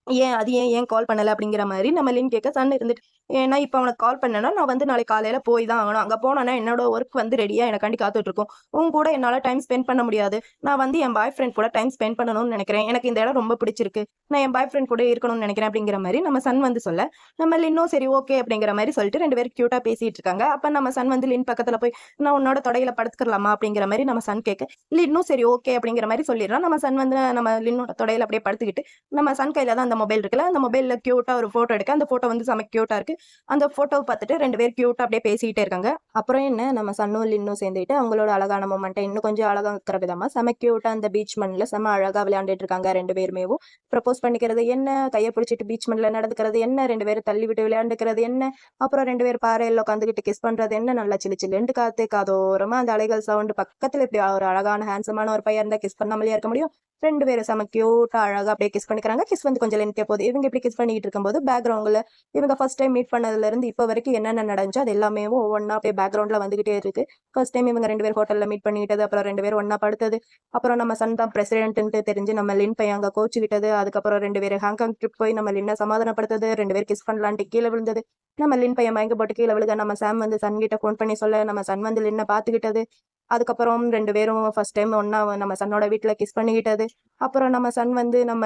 ஏன் கால் பண்ணல அப்படிங்கிற மாதிரி நம்ம லின் கேட்க சன் இருந்துட்டு, ஏன்னா இப்போ அவனுக்கு கால் பண்ணேன்னா நான் வந்து நாளைக்கு காலையில போய் தான் ஆகணும். அங்கே போனேன்னா என்னோட ஒர்க் வந்து ரெடியா எனக்காண்டி காத்துட்டு இருக்கும். உன் கூட என்னால் டைம் ஸ்பெண்ட் பண்ண முடியாது. நான் வந்து என் பாய் ஃப்ரெண்ட் கூட டைம் ஸ்பெண்ட் பண்ணணும்னு நினைக்கிறேன். எனக்கு இந்த இடம் ரொம்ப பிடிச்சிருக்கு. நான் என் பாய் ஃப்ரெண்ட் கூட இருக்கணும்னு நினைக்கிறேன் அப்படிங்கிற மாதிரி நம்ம சன் வந்து சொல்ல, நம்ம லின்னும் சரி ஓகே அப்படிங்கிற மாதிரி சொல்லிட்டு 2 பேரும் கியூட்டா பேசிட்டு இருக்காங்க. அப்ப நம்ம சன் வந்து லின் பக்கத்துல போய் நான் உன்னோட தொடையில படுத்துக்கலாமா அப்படிங்கிற மாதிரி நம்ம சன் கேட்க, லின்னும் சரி ஓகே அப்படிங்கிற மாதிரி சொல்லிடுறான். நம்ம சன் வந்து நம்ம லின்னோட தொடையில அப்படியே படுத்துக்கிட்டு நம்ம சன் கையில தான் அந்த மொபைல் இருக்குல்ல, அந்த மொபைல்ல கியூட்டா ஒரு போட்டோ எடுக்க, அந்த போட்டோ வந்து செம கியூட்டா இருக்கு. அந்த போட்டோவை பார்த்துட்டு 2 பேரும் கியூட்டா அப்படியே பேசிக்கிட்டே இருக்காங்க. அப்புறம் என்ன நம்ம சன்னும் லின்னும் சேர்ந்துட்டு அவங்களோட அழகான மொமெண்ட்டை இன்னும் கொஞ்சம் அழகா இருக்கிற விதமா செம கியூட்டா அந்த பீச் மண்ணில் செம அழகா விளையாண்டுட்டு இருக்காங்க 2 பேருமேவும். ப்ரப்போஸ் பண்ணிக்கிறது என்ன, கையை பிடிச்சிட்டு பீச் மண்ணில் நடந்துக்கிறது என்ன, 2 பேரும் தள்ளி விட்டு விளையாண்டுக்கிறது என்ன, அப்புறம் 2 பேர் பாறையில் உட்காந்துக்கிட்டு கிஸ் பண்றது என்ன, நல்லா சிலு சில்லுண்டு காத்து காதோரமா அந்த அலைகள் சவுண்டு பக்கத்துல இப்படி ஒரு அழகான ஹேண்ட்ஸமான ஒரு பையன் இருந்தா கிஸ் பண்ணாமலே இருக்க முடியும். 2 பேரும் செம கியூட்டா அழகா அப்படியே கிஸ் பண்ணிக்கிறாங்க. கிஸ் வந்து கொஞ்சம் லென்த்தியா போகுது. இவங்க இப்படி கிஸ் பண்ணிட்டு இருக்கும்போது பேக்ரவுண்ட்ல இவங்க ஃபர்ஸ்ட் டைம் மீட் பண்ணதுல இருந்து இப்போ வரைக்கும் என்னென்ன நடந்துச்சோ அது எல்லாமே ஒவ்வொன்றா அப்படியே பேக்ரவுண்ட்ல வந்துகிட்டே இருக்கு. ஃபர்ஸ்ட் டைம் இவங்க 2 பேர் ஹோட்டல்ல மீட் பண்ணிக்கிட்டது, அப்புறம் 2 பேரும் ஒண்ணா படுத்தது, அப்புறம் நம்ம சன் தான் பிரசிடென்ட்னு தெரிஞ்சு நம்ம லின் பையன் அங்க கோச்சுக்கிட்டது, அதுக்கப்புறம் 2 பேரும் ஹாங்காங் ட்ரிப் போய் நம்ம லின்னை சமாதானப்படுத்தது, 2 பேர் கிஸ் பண்ணலான்ட்டு கீழே விழுந்தது, நம்ம லின் பையன் மயங்க போட்டு கீழே விழுக நம்ம சாம் வந்து சன் கிட்ட ஃபோன் பண்ணி சொல்ல நம்ம சன் வந்து லின்னை பார்த்துக்கிட்டது, அதுக்கப்புறம் 2 பேரும் ஃபர்ஸ்ட் டைம் ஒண்ணா நம்ம சன்னோட வீட்டுல கிஸ் பண்ணிக்கிட்டது, அப்புறம் நம்ம சன் வந்து நம்ம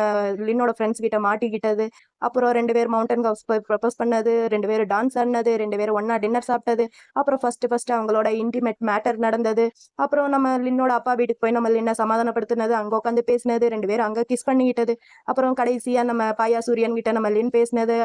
லின்னோட ஃப்ரெண்ட்ஸ் கிட்ட மாட்டிக்கிட்டது, அப்புறம் 2 பேர் மவுண்டன் ஹவுஸ் போய் ப்ரப்போஸ் பண்ணது, 2 பேரும் டான்ஸ் ஆடினது, 2 பேரும் ஒண்ணா டின்னர் சாப்பிட்டது, அப்புறம் ஃபர்ஸ்ட் அவங்களோட இன்டிமேட் மேட்டர் நடந்தது, அப்புறம் நம்ம லின்னோட அப்பா வீட்டுக்கு போய் நம்ம லின்னை சமாதானப்படுத்தினது, அங்க உட்காந்து பேசினது, 2 பேரும் அங்க கிஸ் பண்ணிக்கிட்டது, அப்புறம் கடைசியா நம்ம பாயா சூரியன் கிட்ட நம்ம லின் பேசினது,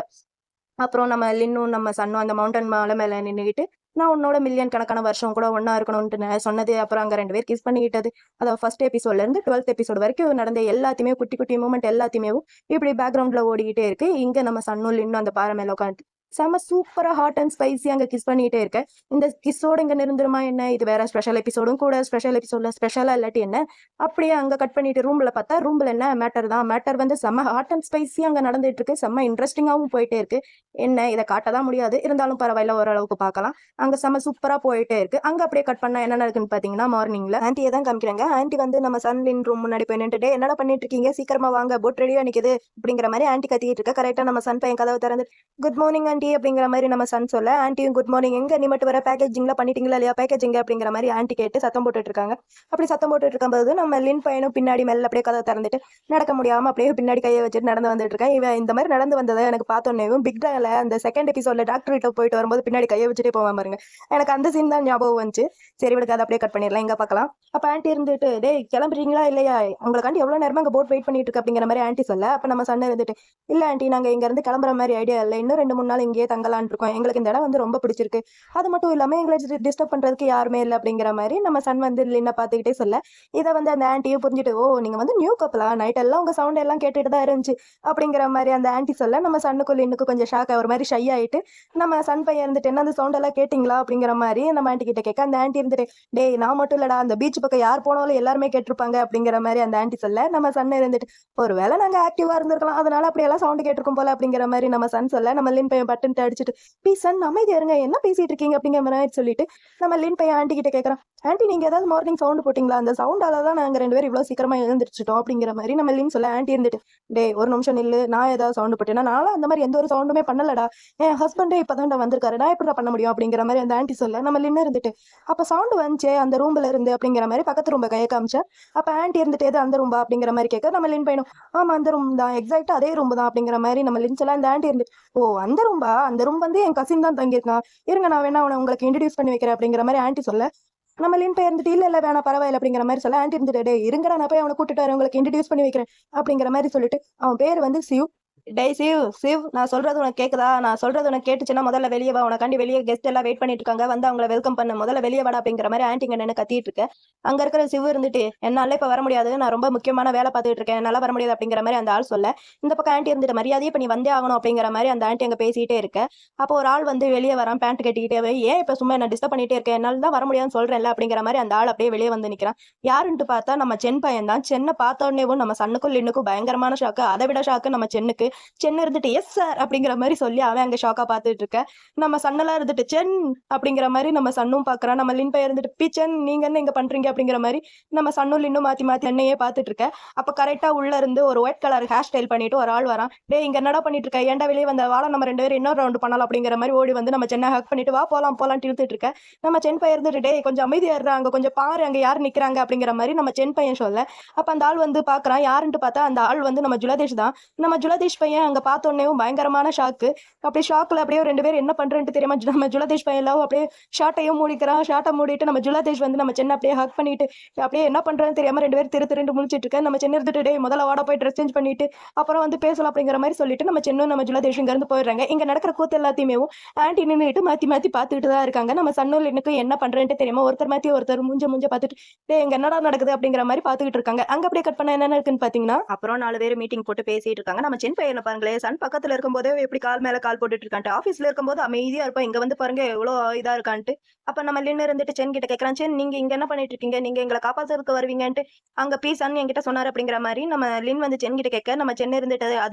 அப்புறம் நம்ம லின்னும் நம்ம சன்னும் அந்த மவுண்டன் மலை மேல நின்றுக்கிட்டு நான் உன்னோட மில்லியன் கணக்கான வருஷம் கூட ஒண்ணா இருக்கணும்னு சொன்னது, அப்புறம் அங்க 2 பேர் கிஸ் பண்ணிக்கிட்டது, அதாவது ஃபர்ஸ்ட் எபிசோட்ல இருந்து 12th எபிசோட் வரைக்கும் நடந்த எல்லாத்தையுமே குட்டி குட்டி மூமெண்ட் எல்லாத்தையுமே இப்படி பேக்ரவுண்ட்ல ஓடிக்கிட்டே இருக்கு. இங்க நம்ம சன்னும் லின்னும் அந்த பாறை மேல உட்காந்து செம சூப்பரா ஹாட் அண்ட் ஸ்பைசி அங்க கிஸ் பண்ணிக்கிட்டே இருக்கேன். இந்த கிஸ்ஸோட இங்க நிரந்தரமா என்ன, இது வேற ஸ்பெஷல் எபிசோடும் கூட, ஸ்பெஷல் எபிசோட்ல ஸ்பெஷலா இல்லாட்டி என்ன, அப்படியே அங்க கட் பண்ணிட்டு ரூம்ல பார்த்தா ரூம்ல என்ன மேட்டர் தான், மேட்டர் வந்து செம்ம ஹாட் அண்ட் ஸ்பைசி அங்க நடந்துட்டு இருக்கு, செம்ம இன்ட்ரெஸ்டிங்காகவும் போயிட்டே இருக்கு. என்ன இதை காட்டதான் முடியாது, இருந்தாலும் பரவாயில்ல ஓரளவுக்கு பார்க்கலாம். அங்க செம்ம சூப்பரா போயிட்டே இருக்கு. அங்க அப்படியே கட் பண்ணா என்ன நடக்குன்னு பாத்தீங்கன்னா மார்னிங்ல ஆன்ட்டியை தான் காமிக்கிறாங்க. ஆன்ட்டி வந்து நம்ம சன்லின் ரூம் முன்னாடி போய் நின்றுட்டு என்னடா பண்ணிட்டு இருக்கீங்க, சீக்கிரமா வாங்க போட் ரெடியா நிக்குது அப்படிங்கிற மாதிரி ஆன்ட்டி கத்திட்டு இருக்க. கரெக்டா நம்ம சன் பையன் கதவை திறந்து குட் மார்னிங் ஆன்ட்டி அப்படிங்கிற மாதிரி நம்ம சன் சொல்ல, ஆன்ட்டியும் குட் மார்னிங், எங்க நீ மட்டும் வர பேக்கேஜிங்ல பண்ணிட்டீங்களா இல்லையா, பேக்கேஜிங் அப்படிங்கிற மாதிரி ஆன்ட்டி கேட்டு சத்தம் போட்டுட்டு இருக்காங்க. அப்படி சத்தம் போட்டுட்டு இருக்கும்போது நம்ம லின் பையனும் பின்னாடி மெல்ல அப்படியே கதவை திறந்துட்டு நடக்க முடியாம அப்படியே பின்னாடி கையை வச்சுட்டு நடந்து வந்துட்டு இருக்கேன். இவன் இந்த மாதிரி நடந்து வந்ததை எனக்கு பார்த்தோன்னே பிக் டால அந்த செகண்ட் எபிசோட்ல டாக்டர் கிட்ட போயிட்டு வரும்போது பின்னாடி கையை வச்சுட்டே போவான் பாருங்க, எனக்கு அந்த சீன் தான் ஞாபகம் வந்துச்சு. சரி விடுக்க, அதை அப்படியே கட் பண்ணிடலாம், இங்க பார்க்கலாம். அப்ப ஆன்ட்டி இருந்துட்டு டேய் கிளம்புறீங்களா இல்லையா, உங்களுக்காண்டி எவ்வளவு நேரமா அங்க போட் வெயிட் பண்ணிட்டு இருக்கு அப்படிங்கிற மாதிரி ஆன்ட்டி சொல்ல, அப்ப நம்ம சன்ன இருந்துட்டு இல்ல ஆன்ட்டி நாங்க இங்க இருந்து கிளம்புற மாதிரி ஐடியா இல்லை, இன்னும் 2-3 நாள் இங்கேயே தங்கலான் இருக்கோம், எங்களுக்கு இந்த இடம் வந்து ரொம்ப பிடிச்சிருக்கு, அது மட்டும் இல்லாம எங்களை டிஸ்டர்ப் பண்றதுக்கு யாருமே இல்லை அப்படிங்கிற மாதிரி நம்ம சன் வந்து லின்ன பார்த்துக்கிட்டே சொல்ல, இதை வந்து அந்த ஆன்ட்டியும் புரிஞ்சுட்டு ஓ நீங்க வந்து நியூ கப்பலா, நைட் எல்லாம் உங்க சவுண்ட் எல்லாம் கேட்டுட்டு தான் இருந்துச்சு அப்படிங்கிற மாதிரி அந்த ஆன்ட்டி சொல்ல, நம்ம சன்னுக்கும் லின்னுக்கும் கொஞ்சம் ஷாக் ஒரு மாதிரி ஷை ஆயிட்டு நம்ம சன் பையன் இருந்துட்டு என்ன அந்த சவுண்ட் எல்லாம் கேட்டிங்களா அப்படிங்கிற மாதிரி நம்ம ஆன்ட்டி கிட்ட கேட்க, அந்த ஆன்ட்டி இருந்துட்டு டேய் நான் மட்டும் இல்லடா, அந்த பீச் பக்கம் யார் போனாலும் எல்லாருமே கேட்டிருப்பாங்க அப்படிங்கிற மாதிரி அந்த ஆன்ட்டி சொல்ல, நம்ம சன் இருந்துட்டு ஒருவேளை நாங்க ஆக்டிவா இருந்திருக்கலாம், அதனால அப்படியெல்லாம் சவுண்ட் கேட்டிருக்கும் போல அப்படிங்கிற மாதிரி நம்ம சன் சொல்ல, நம்ம லின் பையன் பட்டுன்ட்டு அடிச்சுட்டு ப்ளீஸ் சன் அமைதியா இருங்க, என்ன பேசிட்டு இருக்கீங்க அப்படிங்கிற மாதிரி சொல்லிட்டு நம்ம லின் பையன் ஆன்ட்டி கிட்ட கேட்கறான், ஆன்ட்டி நீங்க ஏதாவது மார்னிங் சவுண்ட் போட்டிங்களா, அந்த சவுண்டால தான் நாங்க 2 பேரும் இவ்வளவு சீக்கிரமா எழுந்திரிச்சிட்டோம் அப்படிங்கிற மாதிரி நம்ம லின் சொல்ல, ஆன்ட்டி இருந்துட்டு டே ஒரு நிமிஷம் நில்லு, நான் ஏதாவது சவுண்ட் போட்டேன்னா நானும் அந்த மாதிரி எந்த ஒரு சவுண்டுமே பண்ணலடா, என் ஹஸ்பண்டே இப்பதான் வந்திருக்காரு, நான் எப்படி பண்ண முடியும் அப்படிங்கிற மாதிரி அந்த ஆன்ட்டி சொல்ல, நம்ம லின்னு இருந்துட்டு அப்ப சவுண்ட் வந்துச்சு அந்த ரூம்ல இருந்து அப்படிங்கிற மாதிரி பக்கத்து ரூம்ப கையை காமிச்சா, அப்ப ஆன்ட்டி இருந்துட்டு எது அந்த ரூம்பா அப்படிங்கிற மாதிரி கேட்க, நம்ம லின் பையனும் ஆமா அந்த ரூம் தான், எக்ஸாக்டா அதே ரூம் தான் அப்படிங்கிற மாதிரி நம்ம லின் சொல்ல, அந்த ஆன்ட்டி இருந்துட்டு ஓ அந்த ரூம்பா, அந்த ரூம் வந்து என் கசின் தான் தங்கியிருக்கான், இருங்க நான் வேணா அவனை உங்களுக்கு இன்ட்ரடியூஸ் பண்ணி வைக்கிறேன் அப்படிங்கிற மாதிரி ஆன்ட்டி சொல்ல, நம்ம லின் பையன் இருந்துட்டு இல்ல வேணாம் பரவாயில்ல அப்படிங்கிற மாதிரி சொல்ல, ஆன்ட்டி இருந்துட்டு டே இருங்கடா நான் போய் அவனை கூட்டிட்டு வரேன் உங்களுக்கு இன்ட்ரடியூஸ் பண்ணி வைக்கிறேன் அப்படிங்கிற மாதிரி சொல்லிட்டு அவன் பேர் வந்து சிவ். டேய் சிவ் நான் சொல்றது உனக்கு கேக்குதா, நான் சொல்றது உனக்கு கேட்டுச்சுன்னா முதல்ல வெளியே வா, உனக்காண்டி வெளியே கெஸ்ட் எல்லாம் வெயிட் பண்ணிட்டு இருக்காங்க, வந்து அவங்கள வெல்கம் பண்ண, முதல்ல வெளியே வாடா அப்படிங்கிற மாதிரி ஆன்ட்டிங்க நின்று கத்திட்டு இருக்கேன். அங்க இருக்கிற சிவ் இருந்துட்டு என்னால இப்ப வர முடியாது, நான் ரொம்ப முக்கியமான வேலை பார்த்துட்டு இருக்கேன், என்னால வர முடியாது அப்படிங்கிற மாதிரி அந்த ஆள் சொல்ல, இந்த பக்கம் ஆன்ட்டி இருந்துட்டு மரியாதையே இப்ப நீ வந்தே ஆகணும் அப்படிங்கிற மாதிரி அந்த ஆன்ட்டி அங்க பேசிட்டே இருக்க. அப்போ ஒரு ஆள் வந்து வெளியே வரான் பேண்ட் கட்டிக்கிட்டே, ஏன் இப்ப சும்மா என்ன டிஸ்டர்ப் பண்ணிட்டே இருக்கேன், என்னால தான் வர முடியாதுன்னு சொல்றேன்ல அப்படிங்கிற மாதிரி அந்த ஆள் அப்படியே வெளியே வந்து நிக்கிறான். யாருன்ட்டு பார்த்தா நம்ம சென் பையன் தான். சென்னை பார்த்த உடனேவும் நம்ம சன்னுக்கும் லின்னுக்கும் பயங்கரமான ஷாக்கு, அதை விட ஷாக்கு நம்ம சென்னுக்கு. சென் இருந்துட்டு எஸ் சார் அப்படிங்கிற மாதிரி சொல்லி அவன் அங்கே ஷாக்காக பார்த்துட்டு இருக்க. நம்ம சன்னெல்லாம் இருந்துட்டு சென் அப்படிங்கிற மாதிரி நம்ம சன்னும் பார்க்குறான். நம்ம லின் பையன் இருந்துட்டு பிச்சன் நீங்கள் என்ன இங்கே பண்ணுறீங்க அப்படிங்கிற மாதிரி நம்ம சன்னும் லின்னும் மாற்றி மாற்றி என்னையே பார்த்துட்டு இருக்க. அப்போ கரெக்டாக உள்ள இருந்து ஒரு ஒயிட் கலர் ஹேர் ஸ்டைல் பண்ணிட்டு ஒரு ஆள் வரான். டே இங்கே என்னடா பண்ணிட்டு இருக்க, ஏன்டா வெளியே வந்த வாழ நம்ம 2 பேரும் இன்னொரு ரவுண்டு பண்ணலாம் அப்படிங்கிற மாதிரி ஓடி வந்து நம்ம சென்னை ஹக் பண்ணிட்டு வா போலாம் போலாம்னு இழுத்துட்டு இருக்க. நம்ம சென் பையன் இருந்துட்டு டே கொஞ்சம் அமைதியாக இருறாங்க, கொஞ்சம் பாரு அங்கே யார் நிற்கிறாங்க அப்படிங்கிற மாதிரி நம்ம சென் பையன் சொல்ல. அப்போ அந்த ஆள் வந்து பார்க்குறான். யாருன்ட்டு பார்த்தா அந்த ஆள் வந்து நம்ம ஜுலதேஷ் தான். நம்ம ஜுலதேஷ் பையன் அங்கே பார்த்தோன்னேவும் பயங்கரமான ஷாக்கு. அப்படியே ஷாக்கில் அப்படியே 2 பேர் என்ன பண்ணுறேன்ட்டு தெரியாம நம்ம ஜுலதேஷ் பையன் எல்லாம் அப்படியே ஷார்ட்டையும் மூடிக்கிறான். ஷார்ட்டை மூடிட்டு நம்ம ஜுலதேஷ் வந்து நம்ம சென்னை அப்படியே ஹக் பண்ணிட்டு அப்படியே என்ன பண்ணுறேன்னு தெரியாம 2 பேர் திரு முழிச்சிட்டு இருக்க. நம்ம சென்னை இருந்துட்டு டே முதல்ல வாட போய் ட்ரெஸ் சேஞ்ச் பண்ணிட்டு அப்புறம் வந்து பேசலாம் அப்படிங்கிற மாதிரி சொல்லிட்டு நம்ம சென்னும் நம்ம ஜுலதேஷ் இருந்து போயிடுறாங்க. இங்கே நடக்கிற கூத்து எல்லாத்தையுமே ஆன்டி நின்றுட்டு மாற்றி மாற்றி பார்த்துட்டு தான் இருக்காங்க. நம்ம சன்னூல் எனக்கு என்ன பண்ணுறேன்ட்டு தெரியாம ஒருத்தர் மாற்றி ஒருத்தர் மூஞ்ச பார்த்துட்டு டே இங்கே என்னடா நடக்குது அப்படிங்கிற மாதிரி பார்த்துக்கிட்டு இருக்காங்க. அங்கே அப்படியே கட் பண்ண என்ன இருக்குன்னு பார்த்தீங்கன்னா அப்புறம் 4 பேர் மீட்டிங் போட்டு பேசிட்டு இருக்காங்க. நம்ம சென் பையனை பாருங்களேன், சன் பக்கத்தில் இருக்கும்போதே எப்படி கால் மேலே கால் போட்டுட்டு இருக்கான்ட்டு. ஆஃபீஸில் இருக்கும்போது அமைதியாக இருப்போம், இங்கே வந்து பாருங்க எவ்வளோ இதாக இருக்கான்ட்டு. அப்போ நம்ம லின்னு இருந்துட்டு சென் கிட்ட கேட்குறான், சென் நீங்கள் இங்கே என்ன பண்ணிட்டு இருக்கீங்க, நீங்கள் எங்களை காப்பாற்றுறதுக்கு வருவீங்கன்ட்டு அங்கே பீஸான்னு என்கிட்ட சொன்னார் அப்படிங்கிற மாதிரி நம்ம லின் வந்து சென் கிட்ட கேட்க. நம்ம சென்னை இருந்துட்டு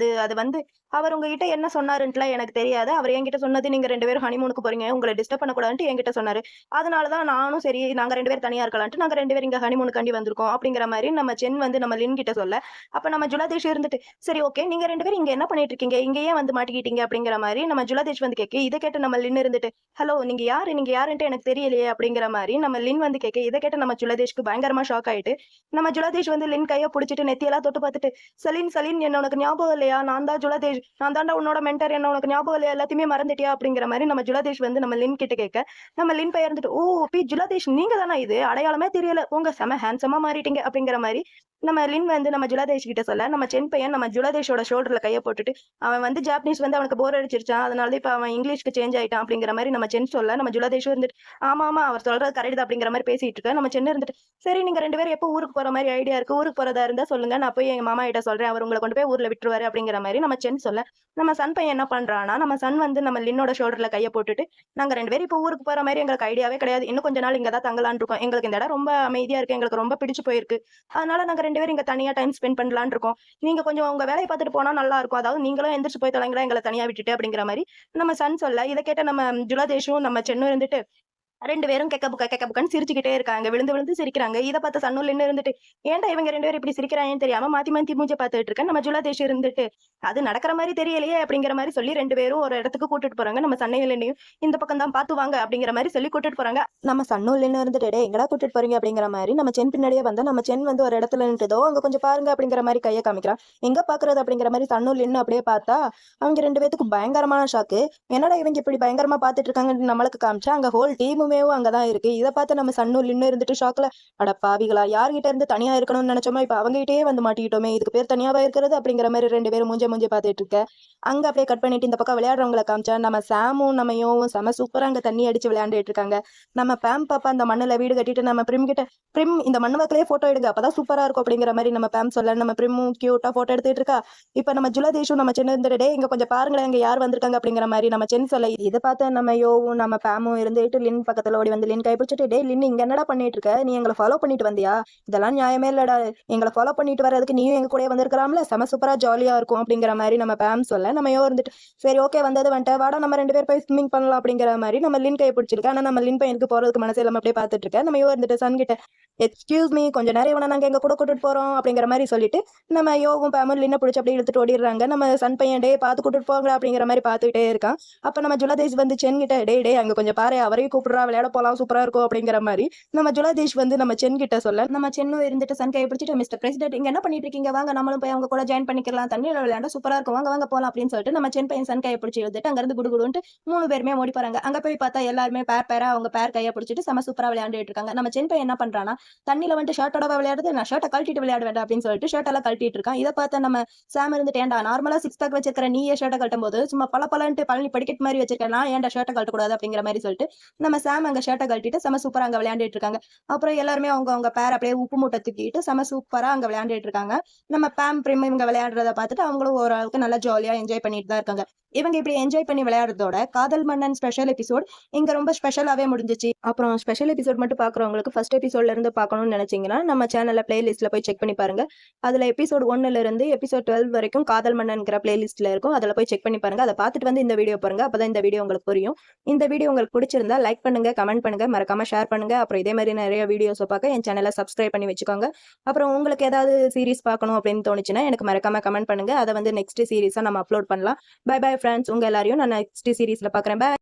அது வந்து அவர் உங்ககிட்ட என்ன சொன்னாருன்ட்டுலாம் எனக்கு தெரியாது, அவர் என்கிட்ட சொன்னது நீங்கள் 2 பேரும் ஹனிமூனுக்கு போறீங்க, உங்களை டிஸ்டர்ப் பண்ணக்கூடாதுன்ட்டு என்கிட்ட சொன்னார். அதனால தான் நானும் சரி நாங்கள் 2 பேர் தனியாக இருக்கலான்ட்டு நாங்கள் 2 பேர் இங்கே ஹனிமூனுக்காண்டி வந்திருக்கோம் அப்படிங்கிற மாதிரி நம்ம சென் வந்து நம்ம லின் கிட்ட சொல்ல. அப்போ நம்ம ஜுலதேஷ் இருந்துட்டு சரி ஓகே நீங்கள் 2 பேரும் இங்கே என்ன பண்ணிட்டு இருக்கீங்க, இங்கேயே வந்து மாட்டிக்கிட்டீங்க அப்படிங்கிற மாதிரி நம்ம ஜுலதேஷ் வந்து கேட்க. இதை கேட்டு நம்ம லின் இருந்துட்டு ஹலோ நீங்கள் யாருன்ட்டு எனக்கு தெரியலையே அப்படிங்கிற மாதிரி நம்ம லின் வந்து கேட்க. இதை கேட்டு நம்ம ஜுலதேஷ்க்கு பயங்கரமா ஷாக் ஆயிட்டு நம்ம ஜுலதேஷ் வந்து லின் கையை பிடிச்சிட்டு நெத்தியெல்லாம் தொட்டு பார்த்துட்டு சலீன் என்ன உனக்கு ஞாபகம் இல்லையா, நான் தான் ஜுலதேஷ், நான் தாண்டா உன்னோட மென்டர், என்ன உனக்கு ஞாபகம் இல்லையா, எல்லாத்தையுமே மறந்துட்டியா அப்படிங்கிற மாதிரி நம்ம ஜுலதேஷ் வந்து நம்ம லின் கிட்ட கேட்க. நம்ம லின் பையன் இருந்துட்டு ஓ ஜுலதேஷ் நீங்க தானே, இது அடையாளமே தெரியல, உங்க செம ஹேண்ட்ஸமா மாறிட்டீங்க அப்படிங்கிற மாதிரி நம்ம லின் வந்து நம்ம ஜுலதேஷ் கிட்ட சொல்ல. நம்ம சென் பையன் நம்ம ஜுலதேஷோட ஷோல்டர்ல கையை போட்டுட்டு அவன் வந்து ஜாப்பனீஸ் வந்து அவனுக்கு போர் அடிச்சிருச்சான், அதனால இப்போ அவன் இங்கிலீஷ்க்கு சேஞ்ச் ஆயிட்டான் அப்படிங்கிற மாதிரி நம்ம சென் சொல்ல. நம்ம ஜுலதேஷும் இருந்துட்டு ஆமா அவர் சொல்றது கரெக்ட் அப்படிங்கிற மாதிரி பேசிட்டு இருக்க. நம்ம சென்னை இருந்துட்டு சரி நீங்க 2 பேரும் எப்போ ஊருக்கு போற மாதிரி ஐடியா இருக்கு, ஊருக்கு போறதா இருந்தா சொல்லுங்க, நான் போய் எங்க மாமா கிட்ட சொல்றேன், அவர் உங்களை கொண்டு போய் ஊர்ல விட்டுருவாரு அப்படிங்கிற மாதிரி நம்ம சென் சொல்ல. நம்ம சன் பையன் என்ன பண்றான்னா நம்ம சன் வந்து நம்ம லின்னோட ஷோல்டர்ல கையை போட்டுட்டு நாங்க 2 பேரும் இப்போ ஊருக்கு போற மாதிரி எங்களுக்கு ஐடியாவே கிடையாது, இன்னும் கொஞ்ச நாள் இங்க தான் தங்கலான் இருக்கோம், எங்களுக்கு இந்த இடம் ரொம்ப அமைதியா இருக்கு, எங்களுக்கு ரொம்ப பிடிச்சு போயிருக்கு, அதனால நாங்க 2 பேரும் இங்க தனியா டைம் ஸ்பெண்ட் பண்ணலான்னு இருக்கோம், நீங்க கொஞ்சம் உங்க வேலையை பார்த்துட்டு போனா நல்லா இருக்கும், அதாவது நீங்களும் எந்திரிச்சு போய் தொலைங்களா எங்களை தனியா விட்டுட்டு அப்படிங்கிற மாதிரி நம்ம சன் சொல்ல. இதை கேட்ட நம்ம ஜுலதேஷும் நம்ம சென்னும் இருந்துட்டு 2 பேரும் கெக்க புக்கன்னு சிரிச்சுக்கிட்டே இருக்காங்க, விழுந்து சிரிக்கிறாங்க. இதை பார்த்து சன்னுல் என்ன இருந்துட்டு ஏன்டா இவங்க 2 பேரும் இப்படி சிரிக்கிறாங்கன்னு தெரியாம மாத்தி மூஞ்ச பார்த்துட்டு இருக்க. நம்ம ஜுலதேஷ் இருந்துட்டு அது நடக்கிற மாதிரி தெரியலையே அப்படிங்கிற மாதிரி சொல்லி 2 பேரும் ஒரு இடத்துக்கு கூட்டிட்டு போறாங்க. நம்ம சன்னையில் என்னையும் இந்த பக்கம் தான் பார்த்து வாங்க அப்படிங்கிற மாதிரி சொல்லி கூட்டிட்டு போறாங்க. நம்ம சன்னுல் என்ன இருந்துட்டு எங்கடா கூட்டிட்டு போறீங்க அப்படிங்கிற மாதிரி நம்ம சென் பின்னாடியே வந்தா நம்ம சென் வந்து ஒரு இடத்துல நின்றுதோ அங்க கொஞ்சம் பாருங்க அப்படிங்கிற மாதிரி கையை காமிக்கிறான். எங்க பாக்குறது அப்படிங்கிற மாதிரி சன்னுல் என்ன அப்படியே பார்த்தா அவங்க 2 பேத்துக்கு பயங்கரமான ஷாக்கு. என்னடா இவங்க இப்படி பயங்கரமா பார்த்துட்டு இருக்காங்கன்னு நம்மளுக்கு காமிச்சா அங்க ஹோல் டீமுமே அங்கதான் இருக்கு. இதை பார்த்து நம்ம சன்னுல் இன்னும் இருந்துட்டு ஷாக்ல அட பாவிகளா, யார்கிட்ட இருந்து தனியா இருக்கணும்னு நினைச்சோமா இப்ப அவங்ககிட்டயே வந்து மாட்டிக்கிட்டோமே, இதுக்கு பேர் தனியாவா இருக்கிறது அப்படிங்கிற மாதிரி 2 பேரும் மூஞ்ச பார்த்துட்டு இருக்க. அங்க அப்படியே கட் பண்ணிட்டு இந்த பக்கம் விளையாடுறவங்களை காமிச்சா நம்ம சாமும் நம்ம யோவும் செம சூப்பரா அங்க தண்ணி அடிச்சு விளையாண்டுட்டு இருக்காங்க. நம்ம பேம் பாப்பா அந்த மண்ணுல வீடு கட்டிட்டு நம்ம பிரிம் கிட்ட பிரிம் இந்த மண்ணு வாக்கிலேயே போட்டோ எடுங்க அப்பதான் சூப்பரா இருக்கும் அப்படிங்கிற மாதிரி நம்ம பேம் சொல்ல. நம்ம பிரிமும் கியூட்டா போட்டோ எடுத்துட்டு இருக்கா. இப்ப நம்ம ஜுலதேஷும் நம்ம சென்னை இருந்துட்டு இங்க கொஞ்சம் பாருங்களேன் இங்க யார் வந்திருக்காங்க அப்படிங்கிற மாதிரி நம்ம சென் சொல்ல. இதை பார்த்து நம்ம யோவும் நம்ம பேமும் இருந்துட்டு லின் பக்கத்துல ஓடி வந்து லின் கைப்பிடிச்சிட்டு டே லின் இங்க என்னடா பண்ணிட்டு இருக்க, நீ எங்களை ஃபாலோ பண்ணிட்டு வந்தியா, இதெல்லாம் நியாயமே இல்லடா, எங்களை ஃபாலோ பண்ணிட்டு வரதுக்கு நீயும் எங்க கூட வந்திருக்கலாம்ல, செம சூப்பரா ஜாலியா இருக்கும் அப்படிங்கிற மாதிரி நம்ம பேம் சொல்ல. நம்ம யோ இருந்துட்டு சரி ஓகே வந்துட்டு வாடா நம்ம 2 பேர் போய் ஸ்விம்மிங் பண்ணலாம் அப்படிங்கிற மாதிரி நம்ம லின் கையை பிடிச்சிருக்க. ஆனா நம்ம லின் பையனுக்கு போறதுக்கு மனசு இல்லாம அப்படியே பார்த்துட்டு இருக்க. நம்ம யோ இருந்துட்டு சன் கிட்ட எக்ஸ்கியூஸ் மீ கொஞ்ச நேரம் இவனை நாங்க எங்க கூட கூட்டிட்டு போறோம் அப்படிங்கிற மாதிரி சொல்லிட்டு நம்ம யோவும் பேமும் லின்ன பிடிச்சி அப்படியே இழுத்துட்டு ஓடிடுறாங்க. நம்ம சன் பையன் டே பார்த்து கூட்டிட்டு போங்க அப்படிங்கிற மாதிரி பார்த்துக்கிட்டே இருக்கான். அப்ப நம்ம ஜுலதேஷ் வந்து சென் கிட்ட டே அங்க கொஞ்சம் பாரு அவரையும் கூப்பிடுறா விளையாட போலாம் சூப்பரா இருக்கும் அப்படிங்கிற மாதிரி நம்ம ஜுலதேஷ் வந்து நம்ம சென் கிட்ட சொல்ல. நம்ம சென்னும் இருந்துட்டு சன் கையை பிடிச்சிட்டு மிஸ்டர் பிரசிடென்ட் இங்க என்ன பண்ணிட்டு இருக்கீங்க, வாங்க நம்மளும் போய் அவங்க கூட ஜாயின் பண்ணிக்கலாம், தண்ணியில விளையாட சூப்பரா இருக்கும், வாங்க போலாம் அப்படின்னு சொல்லிட்டு நம்ம சென் பையன் சன் கையை பிடிச்சி எழுதிட்டு அங்க இருந்து குடுகுடுன்ட்டு 3 பேருமே ஓடி போறாங்க. அங்க போய் பார்த்தா எல்லாருமே பேரா அவங்க பேர் கையை பிடிச்சிட்டு செம சூப்பரா விளையாண்டுட்டு இருக்காங்க. நம்ம சென் பையன் என்ன பண்றானா தண்ணியில வந்து ஷர்ட்டோட விளையாடுறது, நான் ஷர்ட்டை கழட்டிட்டு விளையாட வேண்டாம் அப்படின்னு சொல்லிட்டு ஷர்ட் எல்லாம் கழட்டிட்டு இருக்கான். இதை பார்த்தா நம்ம சாம் இருந்துட்டு ஏன்டா நார்மலா 6 பேக் வச்சிருக்கிற நீயே ஷர்ட்டை கட்டும் போது சும்மா பலன்ட்டு பழனி படிக்கட் மாதிரி வச்சிருக்கேன், ஏன்டா ஷர்ட்டை கழட்டக்கூடாது அப்படிங்கிற மாதிரி சொல்லிட்டு நம்ம சாம் சாம் அங்க ஷர்ட்டை கழட்டிட்டு செம சூப்பரா அங்க விளையாண்டுட்டு இருக்காங்க. அப்புறம் எல்லாருமே அவங்க பேர் அப்படியே உப்பு மூட்டை தூக்கிட்டு செம சூப்பரா அங்க விளையாண்டுட்டு இருக்காங்க. நம்ம பேம் பிரிம் இவங்க விளையாடுறத பார்த்துட்டு அவங்களும் ஓரளவுக்கு நல்லா ஜாலியா என்ஜாய் பண்ணிட்டு தான் இருக்காங்க. இவங்க இப்படி என்ஜாய் பண்ணி விளையாடுறதோட காதல் மன்னன் ஸ்பெஷல் எபிசோட் இங்க ரொம்ப ஸ்பெஷலாவே முடிஞ்சிச்சு. அப்புறம் ஸ்பெஷல் எபிசோட் மட்டும் பாக்குறவங்களுக்கு ஃபர்ஸ்ட் எபிசோட்ல இருந்து பார்க்கணும்னு நினைச்சீங்கன்னா நம்ம சேனல்ல பிளேலிஸ்ட்ல போய் செக் பண்ணி பாருங்க. அதுல எபிசோட் 1ல இருந்து எபிசோட் 12 வரைக்கும் காதல் மன்னன்ங்கிற பிளேலிஸ்ட்ல இருக்கும். அதுல போய் செக் பண்ணி பாருங்க. அதை பார்த்துட்டு வந்து இந்த வீடியோ பாருங்க. அப்பதான் இந்த வீடியோ உங்களுக்கு புரியும். இந்த வீடியோ உங்களுக்கு பிடிச்சிருந்தா லைக் பண்ணுங்க, கமெண்ட் பண்ணுங்க, மறக்காம ஷேர் பண்ணுங்க. அப்புறம் இதே மாதிரி நிறைய வீடியோஸ் பார்க்க என் சேனலை சப்ஸ்கிரைப் பண்ணி வச்சுக்கோங்க. அப்புறம் உங்களுக்கு ஏதாவது சீரிஸ் பார்க்கணும் அப்படின்னு தோணுச்சுன்னா எனக்கு மறக்காம கமெண்ட் பண்ணுங்க. அதை வந்து நெக்ஸ்ட் சீரிஸா நம்ம அப்லோட் பண்ணலாம். பை பை ஃப்ரெண்ட்ஸ், உங்க எல்லாரையும் நான் நெக்ஸ்ட் சீரிஸ்ல பார்க்குறேன். பை.